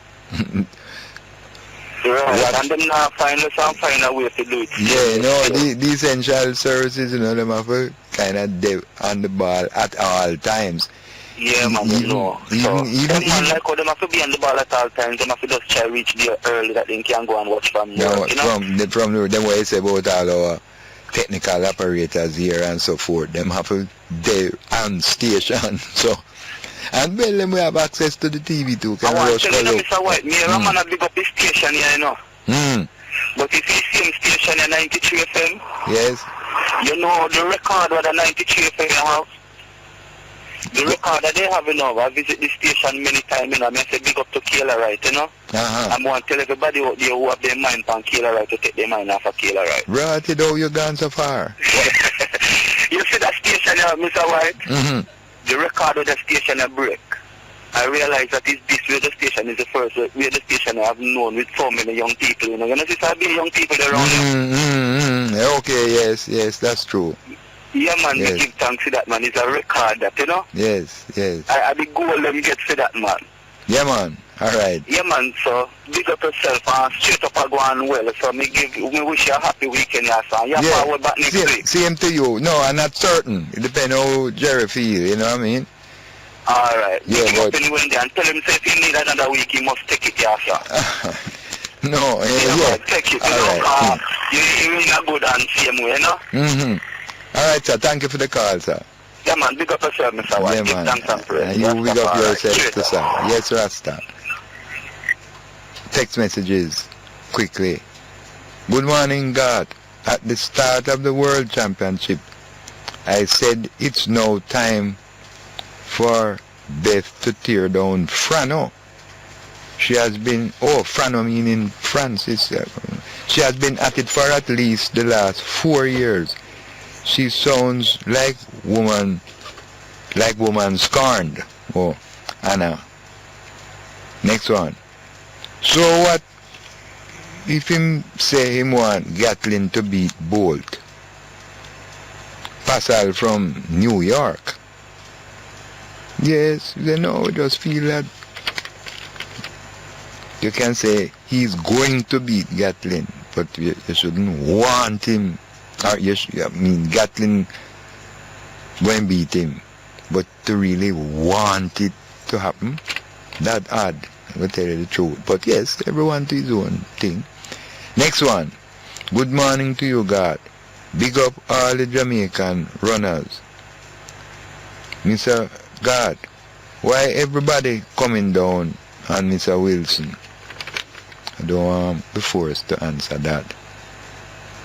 Right, and them now find a way to do it. Yeah, you know, the essential services, you know, them have to kind of on the ball at all times. Yeah, man, you know. Even man like how them have to be on the ball at all times, them have to just try reach there early that they can go and watch from work, you know? From them what I say about all our technical operators here and so forth, them have to they on station, so... And well, then we have access to the TV too. Can I want to tell you, Mr. White, me and Raman big up the station here, you know. But if you see him station at 93 FM, yes, you know the record of the 93 FM have. The record that they have, you know, I visit the station many times, you know, I say big up to Kayla Wright, you know. I want to tell everybody out there who have their mind on Kayla Wright to take their mind off of Kayla Wright. Right, you know, you've gone so far. You see that station here, Mr. White? The record of the station a break. I realize that this radio station is the first radio station I have known with so many young people. You know, see, so be young people around. Okay, yes, that's true. Yeah, man, we give thanks to that, man. It's a record that, you know? Yes. I the goal them get for that, man. Yeah, man. All right. Yeah, man, so big up yourself and straight up and go on well. So me wish you a happy weekend, yeah, son. Yeah, forward back next week. Same to you. No, I'm not certain. It depends how Jery feel, you know what I mean? All right. Yeah, but... and tell him say if he need another week, he must take it, yeah, sir. No, take it. All you right. You're in a good and same way, you know? All right, sir. Thank you for the call, sir. Yeah, man. Big up yourself, Mr. White. Yeah, man. Thanks and praise. You big up yourself, too, sir. Yes, Rasta. Text messages quickly. Good morning, Garth. At the start of the World Championship, I said it's now time for Beth to tear down Frano. She has been, Frano meaning Francis. She has been at it for at least the last 4 years. She sounds like woman scorned. Oh, Anna. Next one. So what if him say him want Gatlin to beat Bolt? Pascal from New York. Yes, you know, just feel that you can say he's going to beat Gatlin, but you shouldn't want him. Or Gatlin going to beat him, but to really want it to happen, that odd. I will tell you the truth. But yes, everyone to his own thing. Next one. Good morning to you, Garth. Big up all the Jamaican runners. Mr. Garth, why everybody coming down on Mr. Wilson? I don't want the force to answer that.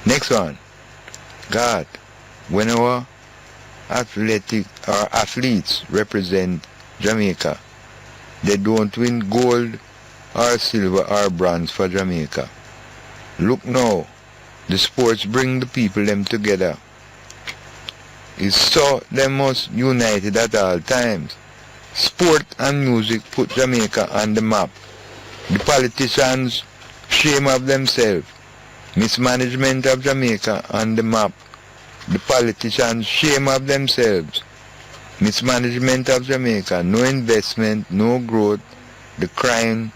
Next one. Garth, when our athletes represent Jamaica, they don't win gold or silver or bronze for Jamaica. Look now, the sports bring the people them together. It's so they must united at all times. Sport and music put Jamaica on the map. The politicians shame of themselves. Mismanagement of Jamaica on the map. The politicians shame of themselves. Mismanagement of Jamaica, no investment, no growth, the crime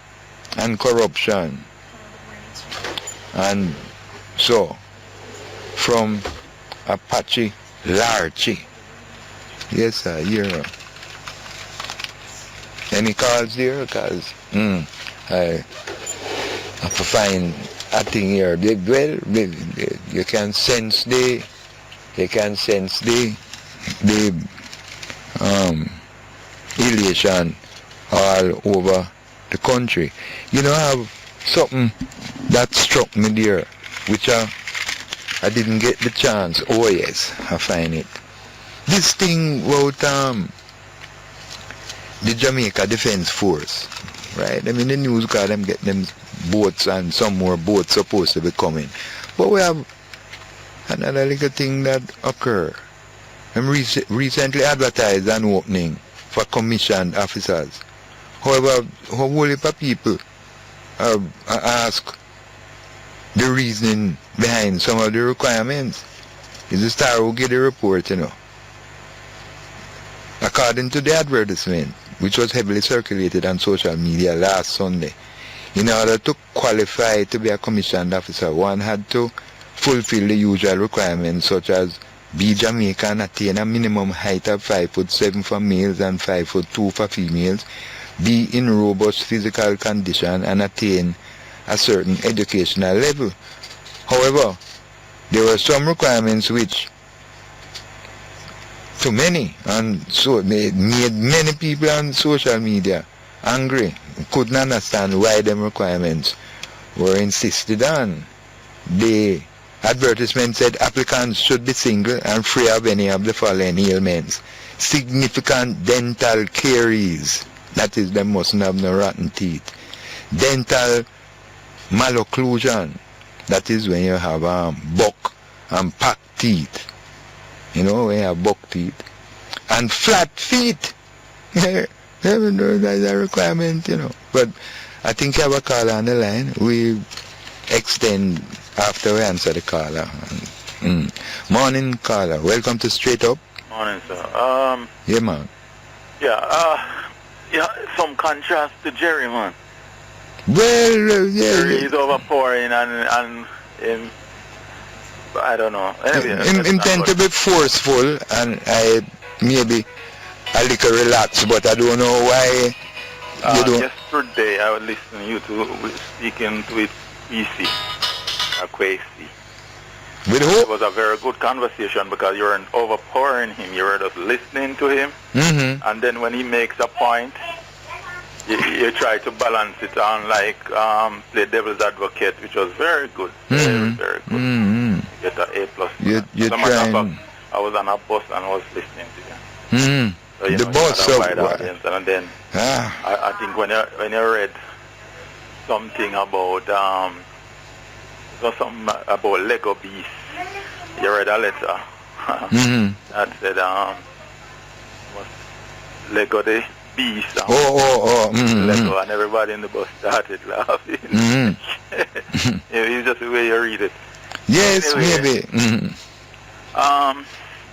and corruption. And so, from Apache Larchi. Yes, sir, here. Any calls there? Because I have to find a thing here. Well, you can sense the elation all over the country. You know, I have something that struck me there, which I didn't get the chance. Oh yes, I find it. This thing about the Jamaica Defense Force, right? I mean, the news got them get them boats and some more boats supposed to be coming. But we have another little thing that occur. I'm recently advertised an opening for commissioned officers. However, a whole heap of people ask the reasoning behind some of the requirements. It's the Star who get the report, you know. According to the advertisement, which was heavily circulated on social media last Sunday, in order to qualify to be a commissioned officer, one had to fulfill the usual requirements such as be Jamaican, attain a minimum height of 5'7" for males and 5'2" for females, be in robust physical condition and attain a certain educational level. However, there were some requirements which to many, and so made many people on social media angry, couldn't understand why them requirements were insisted on. The advertisement said applicants should be single and free of any of the following ailments: significant dental caries, that is, they mustn't have no rotten teeth; dental malocclusion, that is when you have buck and packed teeth, you know, when you have buck teeth; and flat feet. That's a requirement, you know. But I think you have a caller on the line. We extend after we answer the caller. Morning, caller. Welcome to Straight Up. Morning, sir. Yeah, man. Yeah, some contrast to Jery, man. Well, yeah. Jery is overpowering and I don't know. Anyway, intend to be forceful, and I maybe a little relaxed, but I don't know why you don't. Yesterday I was listening to you speaking with PC, Kwesi. With who? It was a very good conversation because you weren't overpowering him, you were just listening to him, and then when he makes a point, you try to balance it on, like play devil's advocate, which was very good, very good. You get an A+. You're trying. I was on a bus and I was listening to you. So, the bus of audience, and then I think when you read something about saw something about Lego Beast. You read a letter that said, was Lego the Beast. Lego, and everybody in the bus started laughing. It's just the way you read it. Yes, anyway, maybe.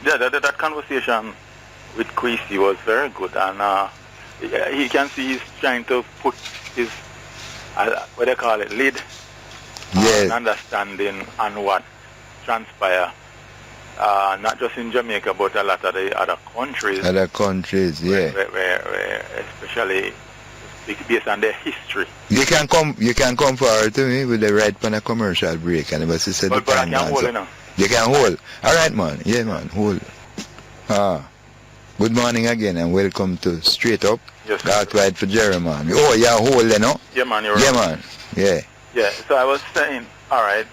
That conversation with Kwesi was very good, and he can see he's trying to put his, what they call it, lid, understanding on what transpire, not just in Jamaica, but a lot of the other countries. Other countries, yeah. Where especially based on their history. You can come forward to me with the right on a commercial break, and but said but I can hold it now. You can hold. All right, man. Yeah, man. Hold. Good morning again, and welcome to Straight Up. Yes, Garth right for Jery, man. Oh, yeah, hold, you know? Yeah, man. You're yeah, right. man. Yeah. Yeah. So I was saying, all right.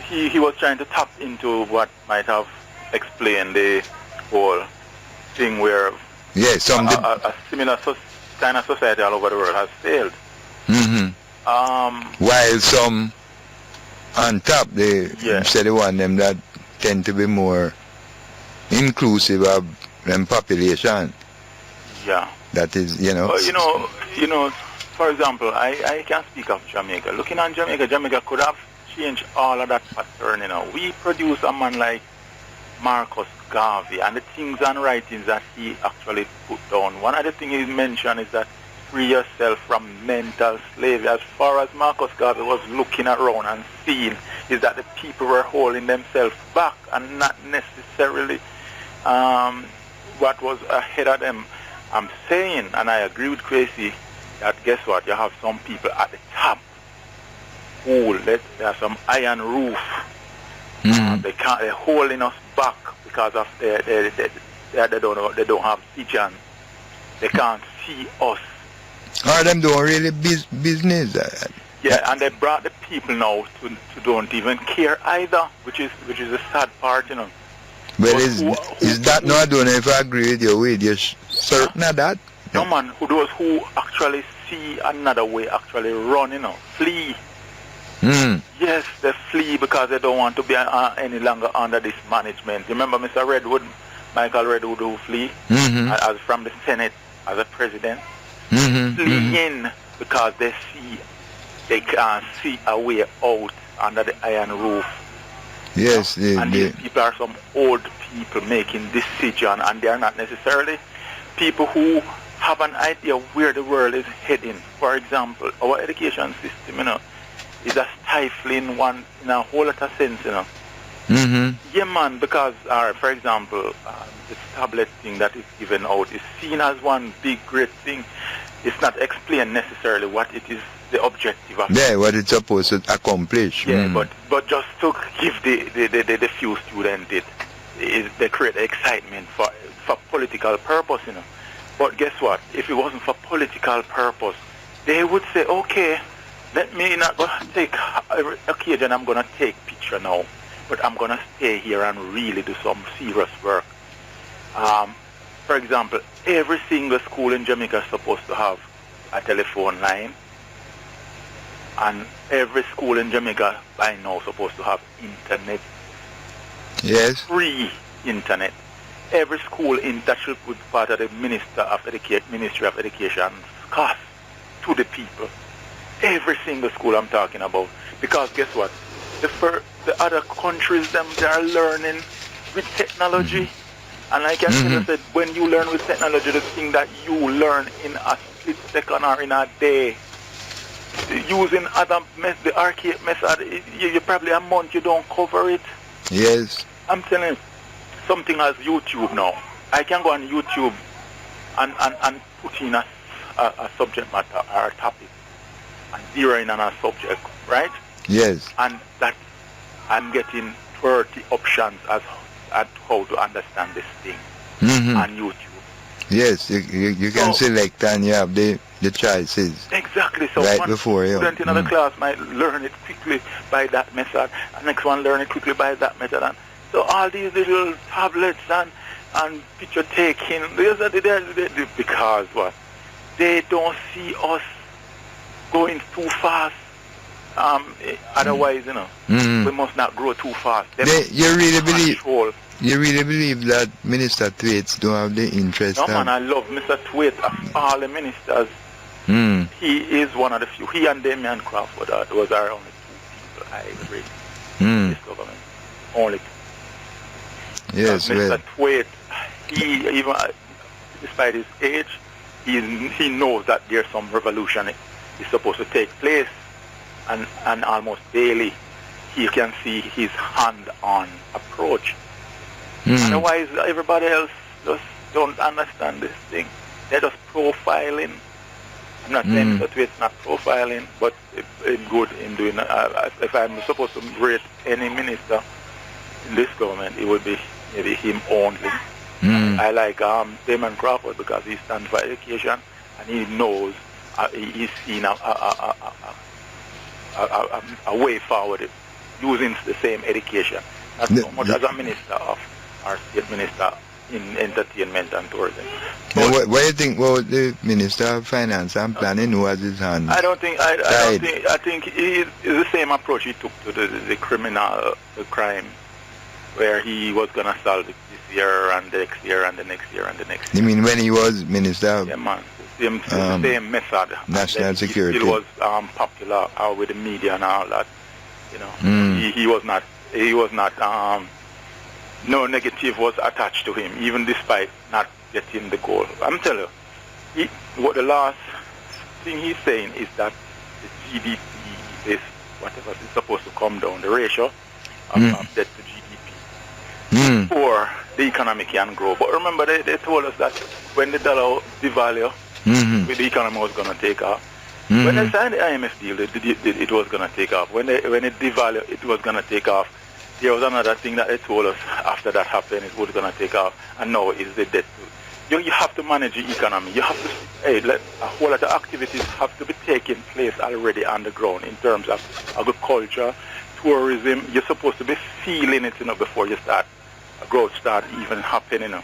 He was trying to tap into what might have explained the whole thing where a similar kind of society all over the world has failed. While some on top, they say they want them that tend to be more inclusive of them population. Yeah. That is, you know. For example, I can speak of Jamaica. Looking at Jamaica could have changed all of that pattern, you know. We produce a man like Marcus Garvey, and the things and writings that he actually put down. One of the things he mentioned is that free yourself from mental slavery. As far as Marcus Garvey was looking around and seeing, is that the people were holding themselves back and not necessarily what was ahead of them. I'm saying, and I agree with Kwesi, that guess what? You have some people at the top who there are some iron roof. They're holding us back because of they don't have vision. They can't see us. Or them don't really business. Yeah, and they brought the people now to don't even care either, which is the sad part, you know. Well, is that no? I don't know if I agree with you. You're certain of that? No, man. Those who actually see another way actually run, you know, flee. Yes, they flee because they don't want to be any longer under this management. Remember Mr. Redwood, Michael Redwood, who flee as from the Senate as a president? Fleeing because they can't see a way out under the iron roof. Yes, and these people are some old people making decisions, and they are not necessarily people who have an idea where the world is heading. For example, our education system, you know, is a stifling one in a whole lot of sense, you know. Yeah, man, because, for example, this tablet thing that is given out is seen as one big, great thing. It's not explained necessarily what it is, the objective of it. What it's supposed to accomplish. Yeah, but just to give the few students they create excitement for political purpose, you know. But guess what? If it wasn't for political purpose, they would say, okay, let me not go take occasion, I'm going to take picture now, but I'm going to stay here and really do some serious work. For example, every single school in Jamaica is supposed to have a telephone line, and every school in Jamaica by now is supposed to have internet. Yes. Free internet. Every school in that should put part of the Ministry of Education cost to the people. Every single school I'm talking about. Because guess what? The other countries, they are learning with technology. And like I said, when you learn with technology, the thing that you learn in a split second or in a day, using the archaic method, you probably a month you don't cover it. Yes. I'm telling you, something as YouTube now. I can go on YouTube and put in a subject matter or a topic and zero in on a subject, right? Yes. And that I'm getting 30 options as how to understand this thing on YouTube. Yes, you can select and you have the choices. Exactly. So right one before you. Student in another class might learn it quickly by that method, and next one learn it quickly by that method. And so all these little tablets and picture taking, because what? They don't see us going too fast. Otherwise, we must not grow too fast. You really believe that Minister Thwaites don't have the interest? No, man, I love Mr. Thwaites of all the ministers. He is one of the few. He and Damian Crawford, those are only two people I agree in this government. Only two. Yes, Mr. Thwaites, he even, despite his age, he knows that there's some revolution is supposed to take place, and almost daily he can see his hand-on approach. Otherwise, everybody else just don't understand this thing. They're just profiling. I'm not saying that it's not profiling, but it's good in doing. If I'm supposed to rate any minister in this government, it would be maybe him only. I like Damon Crawford because he stands for education and he knows he's seen a way forward using the same education. Not so much as a minister of our state minister in entertainment and tourism. What do you think about the Minister of Finance and Planning who has his hands? I think it's the same approach he took to the crime, where he was going to solve it this year and the next year and the next year and the next year. You mean when he was Minister? Yeah, man. The same method. National Security. He was popular with the media and all that. He was not. No negative was attached to him, even despite not getting the goal. I'm telling you, what the last thing he's saying is that the GDP is whatever is supposed to come down, the ratio of debt to GDP, or the economy can grow. But remember, they told us that when the dollar devalued, the economy was going to take off. When they signed the IMF deal, it was going to take off. When it devalued, it was going to take off. There was another thing that they told us after that happened, it was going to take off, and now it's the debt. You have to manage the economy. You have to, a whole lot of activities have to be taking place already on the ground in terms of agriculture, tourism. You're supposed to be feeling it, before you start, growth start even happening,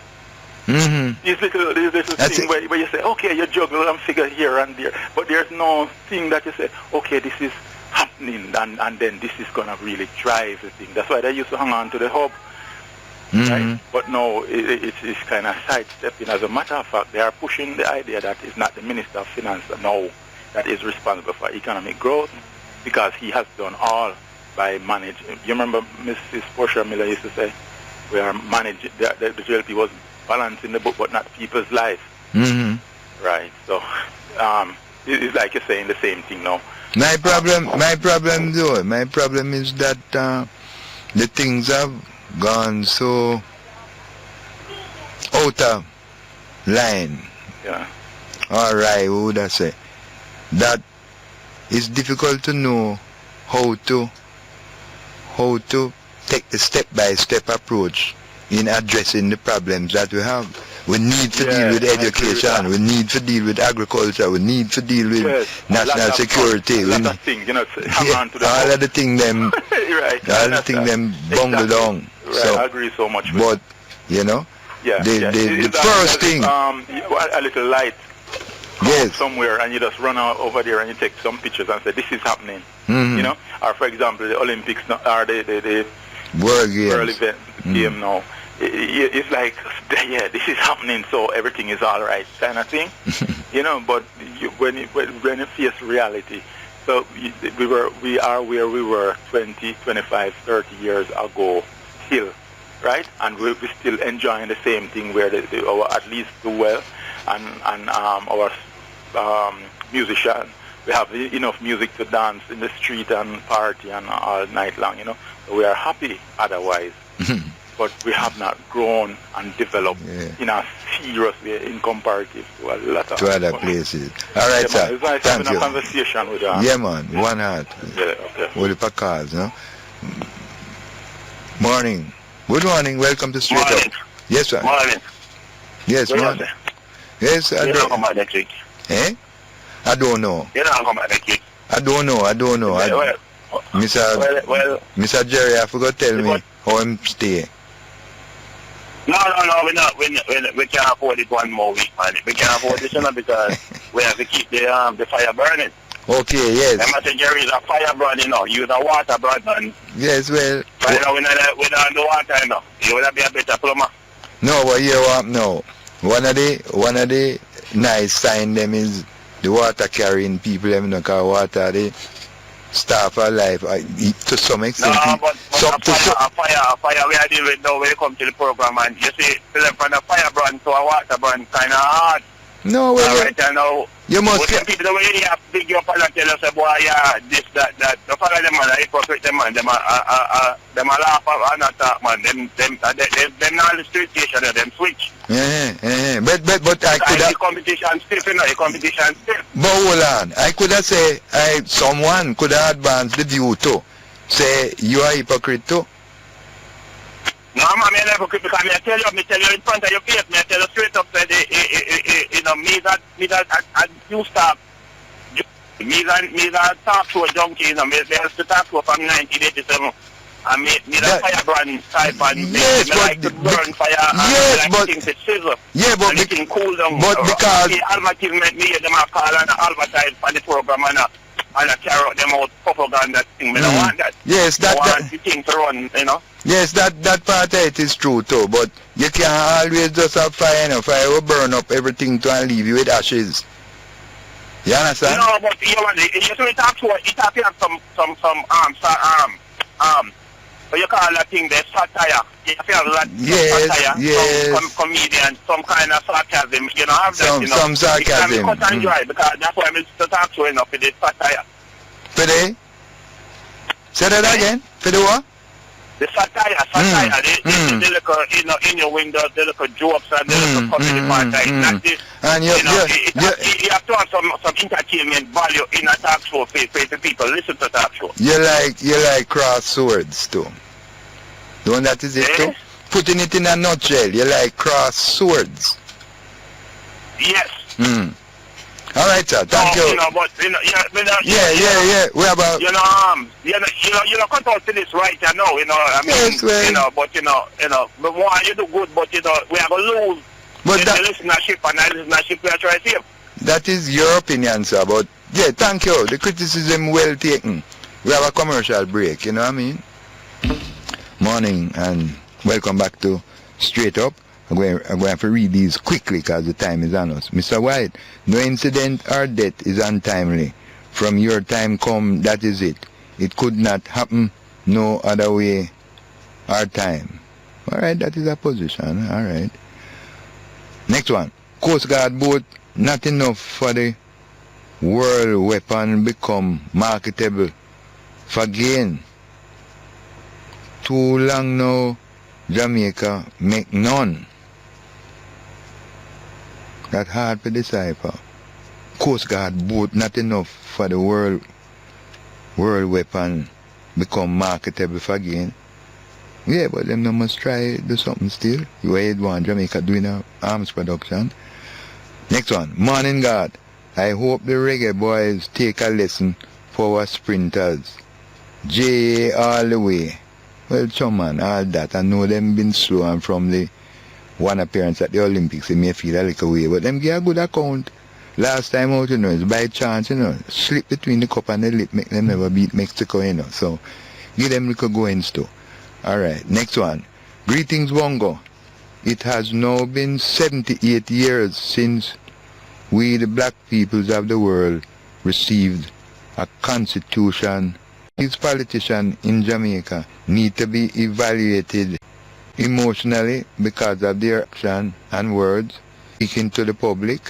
These little things where you say, okay, you juggle and figure here and there, but there's no thing that you say, okay, this is happening, and then this is going to really drive the thing. That's why they used to hang on to the hub. Right? But no, it's kind of sidestepping. As a matter of fact, they are pushing the idea that it's not the Minister of Finance now that is responsible for economic growth, because he has done all by managing. You remember Mrs. Portia Miller used to say, we are managing, the GLP was balancing the book, but not people's lives. Right? So it's like you're saying the same thing now. My problem is that the things have gone so out of line. Yeah. All right, what would I say? That it's difficult to know how to take the step-by-step approach in addressing the problems that we have. We need to deal with education, we need to deal with agriculture, we need to deal with national security. All of the things them bungle down. Right, So, I agree so much with but, the first thing... a little light Yes. somewhere, and you just run out over there and you take some pictures and say, this is happening. Or for example, the Olympics or the World event game now. It's like, this is happening, so everything is all right, kind of thing. But when you face reality, so we are where we were 20, 25, 30 years ago still, right? And we're still enjoying the same thing where our athletes do well, and our musicians, we have enough music to dance in the street and party and all night long, So we are happy otherwise. But we have not grown and developed in a serious way in comparative to a lot of other places. All right, sir. It's nice having a conversation with you. Yeah, man. One heart. Yeah, okay. With the Packers, Morning. Good morning. Welcome to Straight Up. Yes, sir. Morning. Yes, morning. Yes, I don't come back next week. Eh? I don't know. You don't come back next week. I don't know. Mr. Jery, I forgot to tell me how I'm staying. No, we can't afford it one more week, man. We can't afford this, because we have to keep the fire burning. Okay, yes. The Master Jery is a firebrand, you know. You're a water brand, and yes, well. Right now, we don't do water, you know. You would be a better plumber. No, but you want no. One of the nice sign them is the water carrying people. Them no call water the staff alive. To some extent. No, but a fire we are dealing with now when you come to the program, and you see, from a firebrand to a water brand, kind of hard. No, well, right now. You must get people the way you have to big you up and tell us, boy, yeah, this, that. The follow them, man, hypocrite them, man. Them laugh and attack, man. Them not the street station, them switch. Yeah. But I could have... The competition stiff, you know, the competition stiff. But hold on. I could have say, someone could have advanced the view too. Say, you are a hypocrite too. No, man, I'm a hypocrite because I tell you in front of your face, I tell you straight up that, you know, me that you stop, me that talk to a junkie, you know, me used to talk to from 1987, and me that firebrand type, and yes, me like to burn fire, and yes, like things to sizzle, yeah, but and it can cool down. But because... Almaty met me, them a call and advertise for the program, and I carry out them out propaganda thing, I don't want that. Yes, I want the thing to run, you know. Yes, that part of it is true too, but you can't always just have fire, you know. Fire will burn up everything to and leave you with ashes. You understand? No, but you know, it have some what you call that thing, the satire. You feel that satire, some comedian, some kind of sarcasm, you know, have that, you know. Some sarcasm. You can cut and dry, because that's why I'm to talk to enough with the satire. For the? Say that again? For the what? The satire, the little, you know, in your window, the little jokes and the little comedy part. And you have to have some entertainment value in a talk show for people listen to talk show. You like cross swords too. Don't that is it too? Putting it in a nutshell, you like cross swords. Yes. All right, sir. Thank you. You know, but you know, yeah. Where about? You know, cut out to this right now. You know, I mean, yes, well. you know, but you know, but more you do good, but you know, we are gonna lose. But the listenership and the listenership we are trying to save. That is your opinion, sir. But yeah, thank you. The criticism well taken. We have a commercial break. You know what I mean? Morning and welcome back to Straight Up. I'm going to have to read these quickly because the time is on us. Mr. White, no incident or death is untimely. From your time come, that is it. It could not happen no other way or time. All right, that is a position. All right. Next one. Coast Guard boat, not enough for the world weapon become marketable for gain. Too long now, Jamaica make none. That hard to decipher. Coast Guard boat not enough for the world weapon become marketable for gain. Yeah, but them no must try do something still. You ain't want Jamaica doing arms production. Next one. Morning God. I hope the reggae boys take a lesson for our sprinters. J all the way. Well, man, all that. I know them been slow and from the one appearance at the Olympics, they may feel a little way, but them give a good account. Last time out, you know, it's by chance, you know, slip between the cup and the lip, make them never beat Mexico, you know. So, give them little goings too. Alright, next one. Greetings, Wongo. It has now been 78 years since we, the black peoples of the world, received a constitution. These politicians in Jamaica need to be evaluated emotionally because of their action and words, speaking to the public.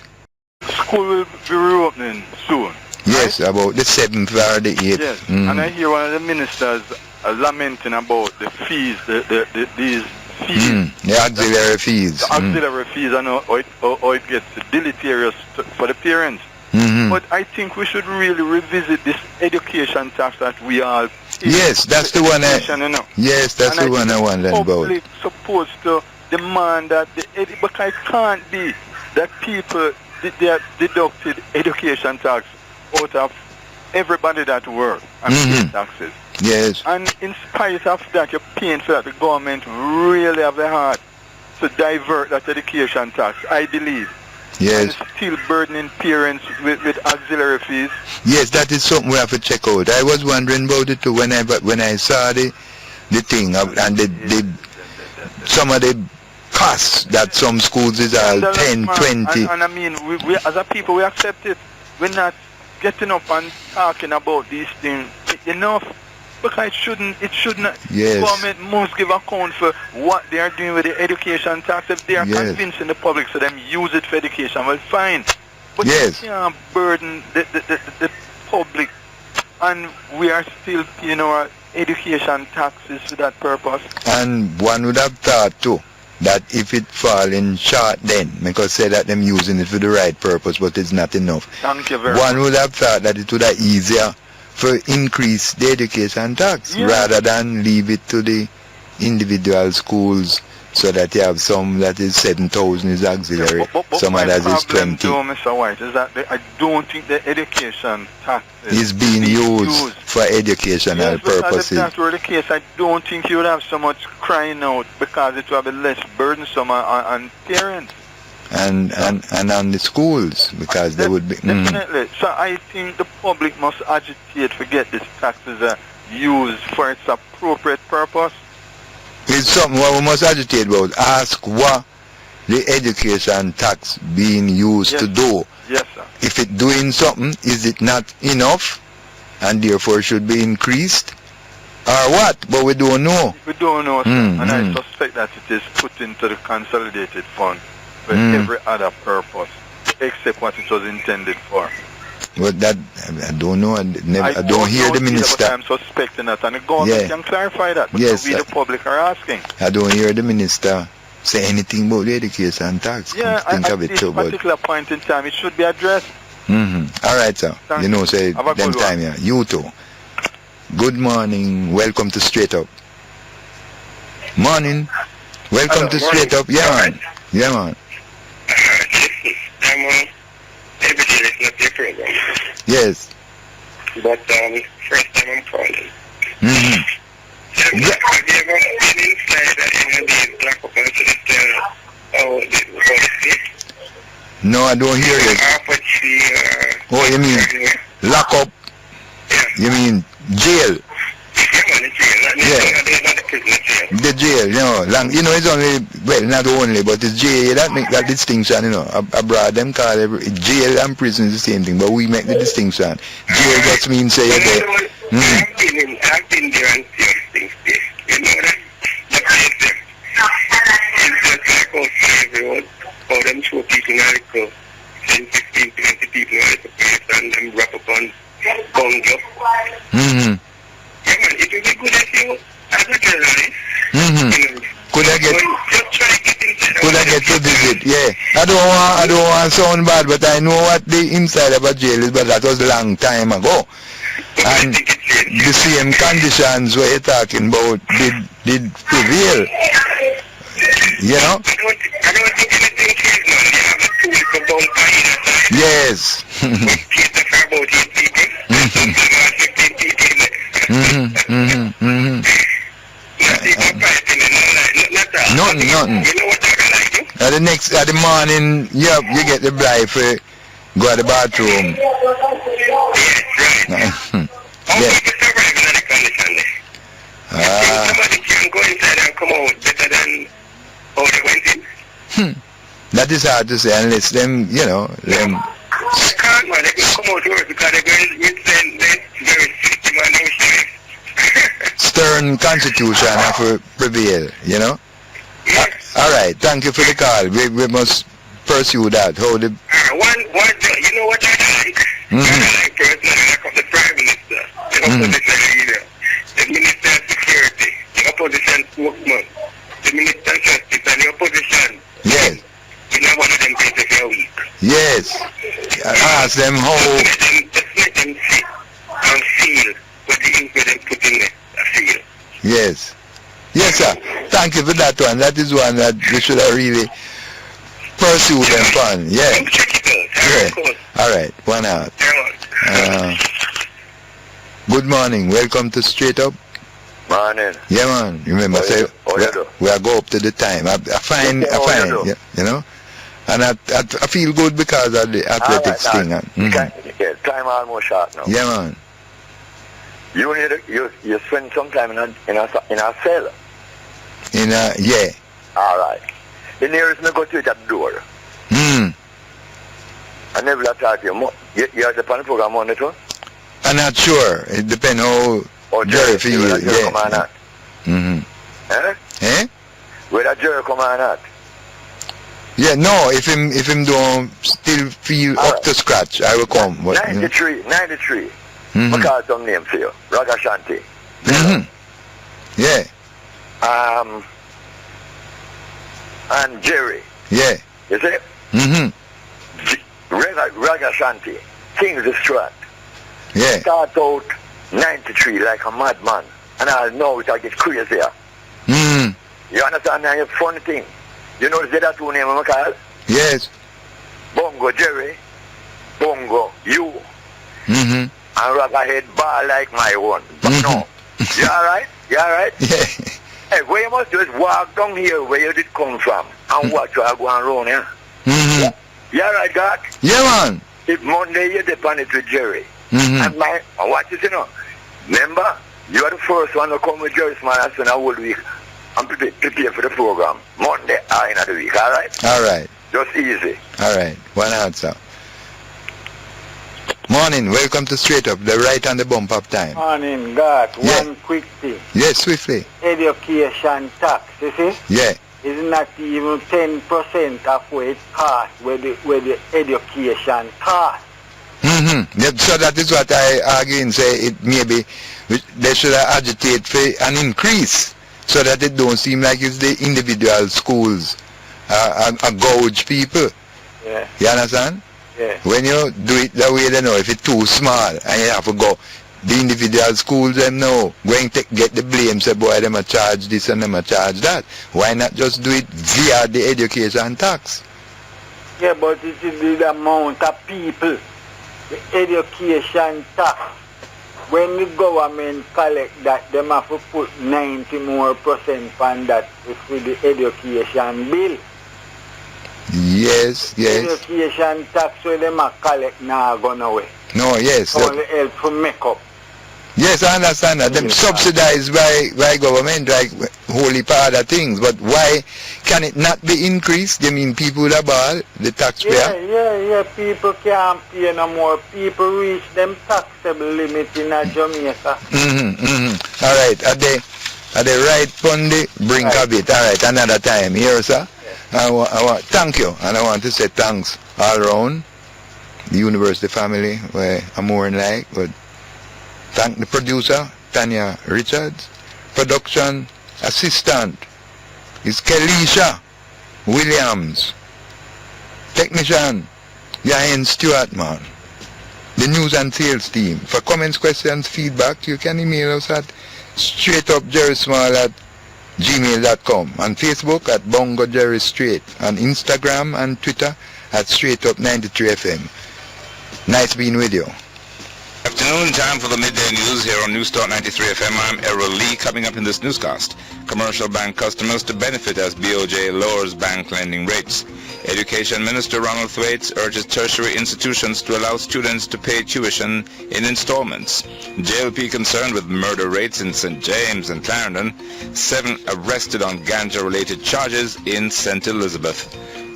School will be reopening soon. Yes, right? About the 7th or the 8th. Yes, and I hear one of the ministers lamenting about the fees, these fees. The auxiliary fees. The auxiliary fees and how it gets deleterious for the parents. But I think we should really revisit this education tax that we all pay. Yes, that's the one Yes, that's the one I want to learn about. The public supposed to demand that because it can't be that people they have deducted education tax out of everybody that works and pay taxes. Yes. And in spite of that, you're paying for that. The government really have the heart to divert that education tax, I believe. Yes. And still burdening parents with auxiliary fees. Yes, that is something we have to check out. I was wondering about it too when I saw the thing and some of the costs that some schools is all 10, 20. And I mean, we as a people, we accept it. We're not getting up and talking about these things enough. Because it should not. Yes. Government must give account for what they are doing with the education tax. If they are convincing the public so them use it for education, well, fine. But you can't burden the public, and we are still paying our education taxes for that purpose. And one would have thought too that if it falling short then, because say that them using it for the right purpose, but it's not enough. Thank you very much. One would have thought that it would have easier for increase the education tax rather than leave it to the individual schools so that you have some that is 7,000 is auxiliary, some others is 20. Though, Mr. White, is that I don't think the education tax is being used for educational purposes. If that were the case, I don't think you would have so much crying out because it would be less burdensome on parents. And on the schools, because they would be... Definitely. So I think the public must agitate to get these taxes used for its appropriate purpose. It's something what we must agitate about. Ask what the education tax being used to do. Yes, sir. If it doing something, is it not enough and therefore should be increased? Or what? But we don't know. We don't know, sir. And I suspect that it is put into the consolidated fund for every other purpose except what it was intended for. But that, I don't know. I don't hear the minister. But I'm suspecting that, and the government can clarify that. But we, the public, are asking. I don't hear the minister say anything about the education tax. Yeah, think of it at this particular point in time, it should be addressed. All right, sir. You know, say them time here. You too. Good morning. Welcome to Straight Up. Morning. Welcome to Straight Up. Yeah, man. Yeah, man. Every day is not your program. Yes. But first time I'm calling. Have you ever been inside any of these black up and how it is? No, I don't hear you. Oh, you mean lock up? You mean jail? The jail, you know, it's only, well, not only, but it's jail, that make that distinction, you know. Abroad, them call jail and prison is the same thing, but we make the distinction. Jail just means say you're there. I've been there and seen things there. You know that? The place there. It's just like how slavery was, how them show people like 10, 15, 20 people like the place and them wrap up on bungalow. Yeah, man, it will be good if you as a journalist. Could I get to visit? Yeah. I don't want to sound bad, but I know what the inside of a jail is, but that was a long time ago. And the same conditions what you're talking about did prevail. You know? I don't think anything changed, man. They have a tool for bunker in a side. Yes. We cater for about 8 people. Some 15 people in there. Nothing. You know what I like do? At the morning, you get the bribe for go to the bathroom. Yes, right. Yeah. People surviving in the condition there. Somebody can go inside and come out better than how they went in. That is hard to say unless them, you know, them. They can't, man. They can come out to work because they're going to very strict, man. No sheriff. Stern constitution have to prevail, you know? Yes. All right, thank you for the call. We must pursue that. How the... You know what I like? I like personally, like of the Prime Minister, the opposition leader, the Minister of Security, the opposition spokesman, the Minister of Justice, and the opposition. Yes. You know one of them places every week. Yes. Ask them how... Just let them sit and feel what the ink them put in there. Feel. Yes. Yes, sir. Thank you for that one. That is one that we should have really pursued and fun. Yeah. Yeah. All right. One out. Good morning. Welcome to Straight Up. Morning. Yeah, man. Remember, say we are go up to the time. I find, you know. And I feel good because of the athletics thing. Yeah, time almost short now. Yeah, man. You need you spend some time in a cell. Yeah. All right. The nearest negotiate at the door. I never talk to you. You are the panel program Monday too? I'm not sure. It depends how Jery feels. Yeah. Eh? Whether Jery come or not. Yeah, no, if him don't still feel up to scratch, I will come. But, 93. I call some name for you. Raga Shanti. Yeah. And Jery. Yeah. You see? Raga Shanti. Things distract. Yeah. Start out 93 like a madman. And I know it will get crazier. You understand now? It's a funny thing. You know the other two names I call? Yes. Bongo Jery, Bongo you, and Raga head bar like my one. But no. You alright? You alright? Yeah. Hey, what you must do is walk down here where you did come from and watch what go on around here. Yeah? You alright, Garth? Yeah, man. If Monday you depend it with Jery. And watch it, you know. Remember, you are the first one to come with Jery Small and spend a whole week and prepare for the program. Monday or in the week, alright? Alright. Just easy. Alright, one answer. Morning, welcome to Straight Up, the right and the bump up time. Morning, Garth. Yeah. One quick thing. Yes, swiftly. Education tax, you see? Yeah. Is not even 10% of what it costs, where the education costs. Yeah, so that is what I argue and say it maybe they should agitate for an increase so that it don't seem like it's the individual schools gouge people. Yeah. You understand? Yeah. When you do it that way, they know if it's too small and you have to go, the individual schools, them know, going to get the blame, say, boy, them a charge this and them a charge that. Why not just do it via the education tax? Yeah, but it is the amount of people. The education tax. When the government collect that, them have to put 90% more on that with the education bill. Yes. Education tax where them a collect now gone away. No, yes. Only help to make up. Yes, I understand that. Them subsidized by government, like wholly part of things. But why can it not be increased? You mean people that ball, the taxpayer? Yeah. People can't pay no more. People reach them taxable limit in Jamaica. All right. Are they right on the brink of it? All right. Another time. Here, sir. I want thank you, and I want to say thanks all around the university family where I'm more in like, but thank the producer, Tanya Richards, production assistant is Kelisha Williams, technician, Yahin Stewart, man, the news and sales team. For comments, questions, feedback, you can email us at straightupjerrysmall@gmail.com, on Facebook at Bongo Jery Straight, on Instagram and Twitter at StraightUp93FM. Nice being with you. Afternoon, time for the midday news here on News Talk 93 FM. I'm Errol Lee. Coming up in this newscast, commercial bank customers to benefit as BOJ lowers bank lending rates. Education Minister Ronald Thwaites urges tertiary institutions to allow students to pay tuition in installments. JLP concerned with murder rates in St. James and Clarendon. 7 arrested on ganja-related charges in St. Elizabeth.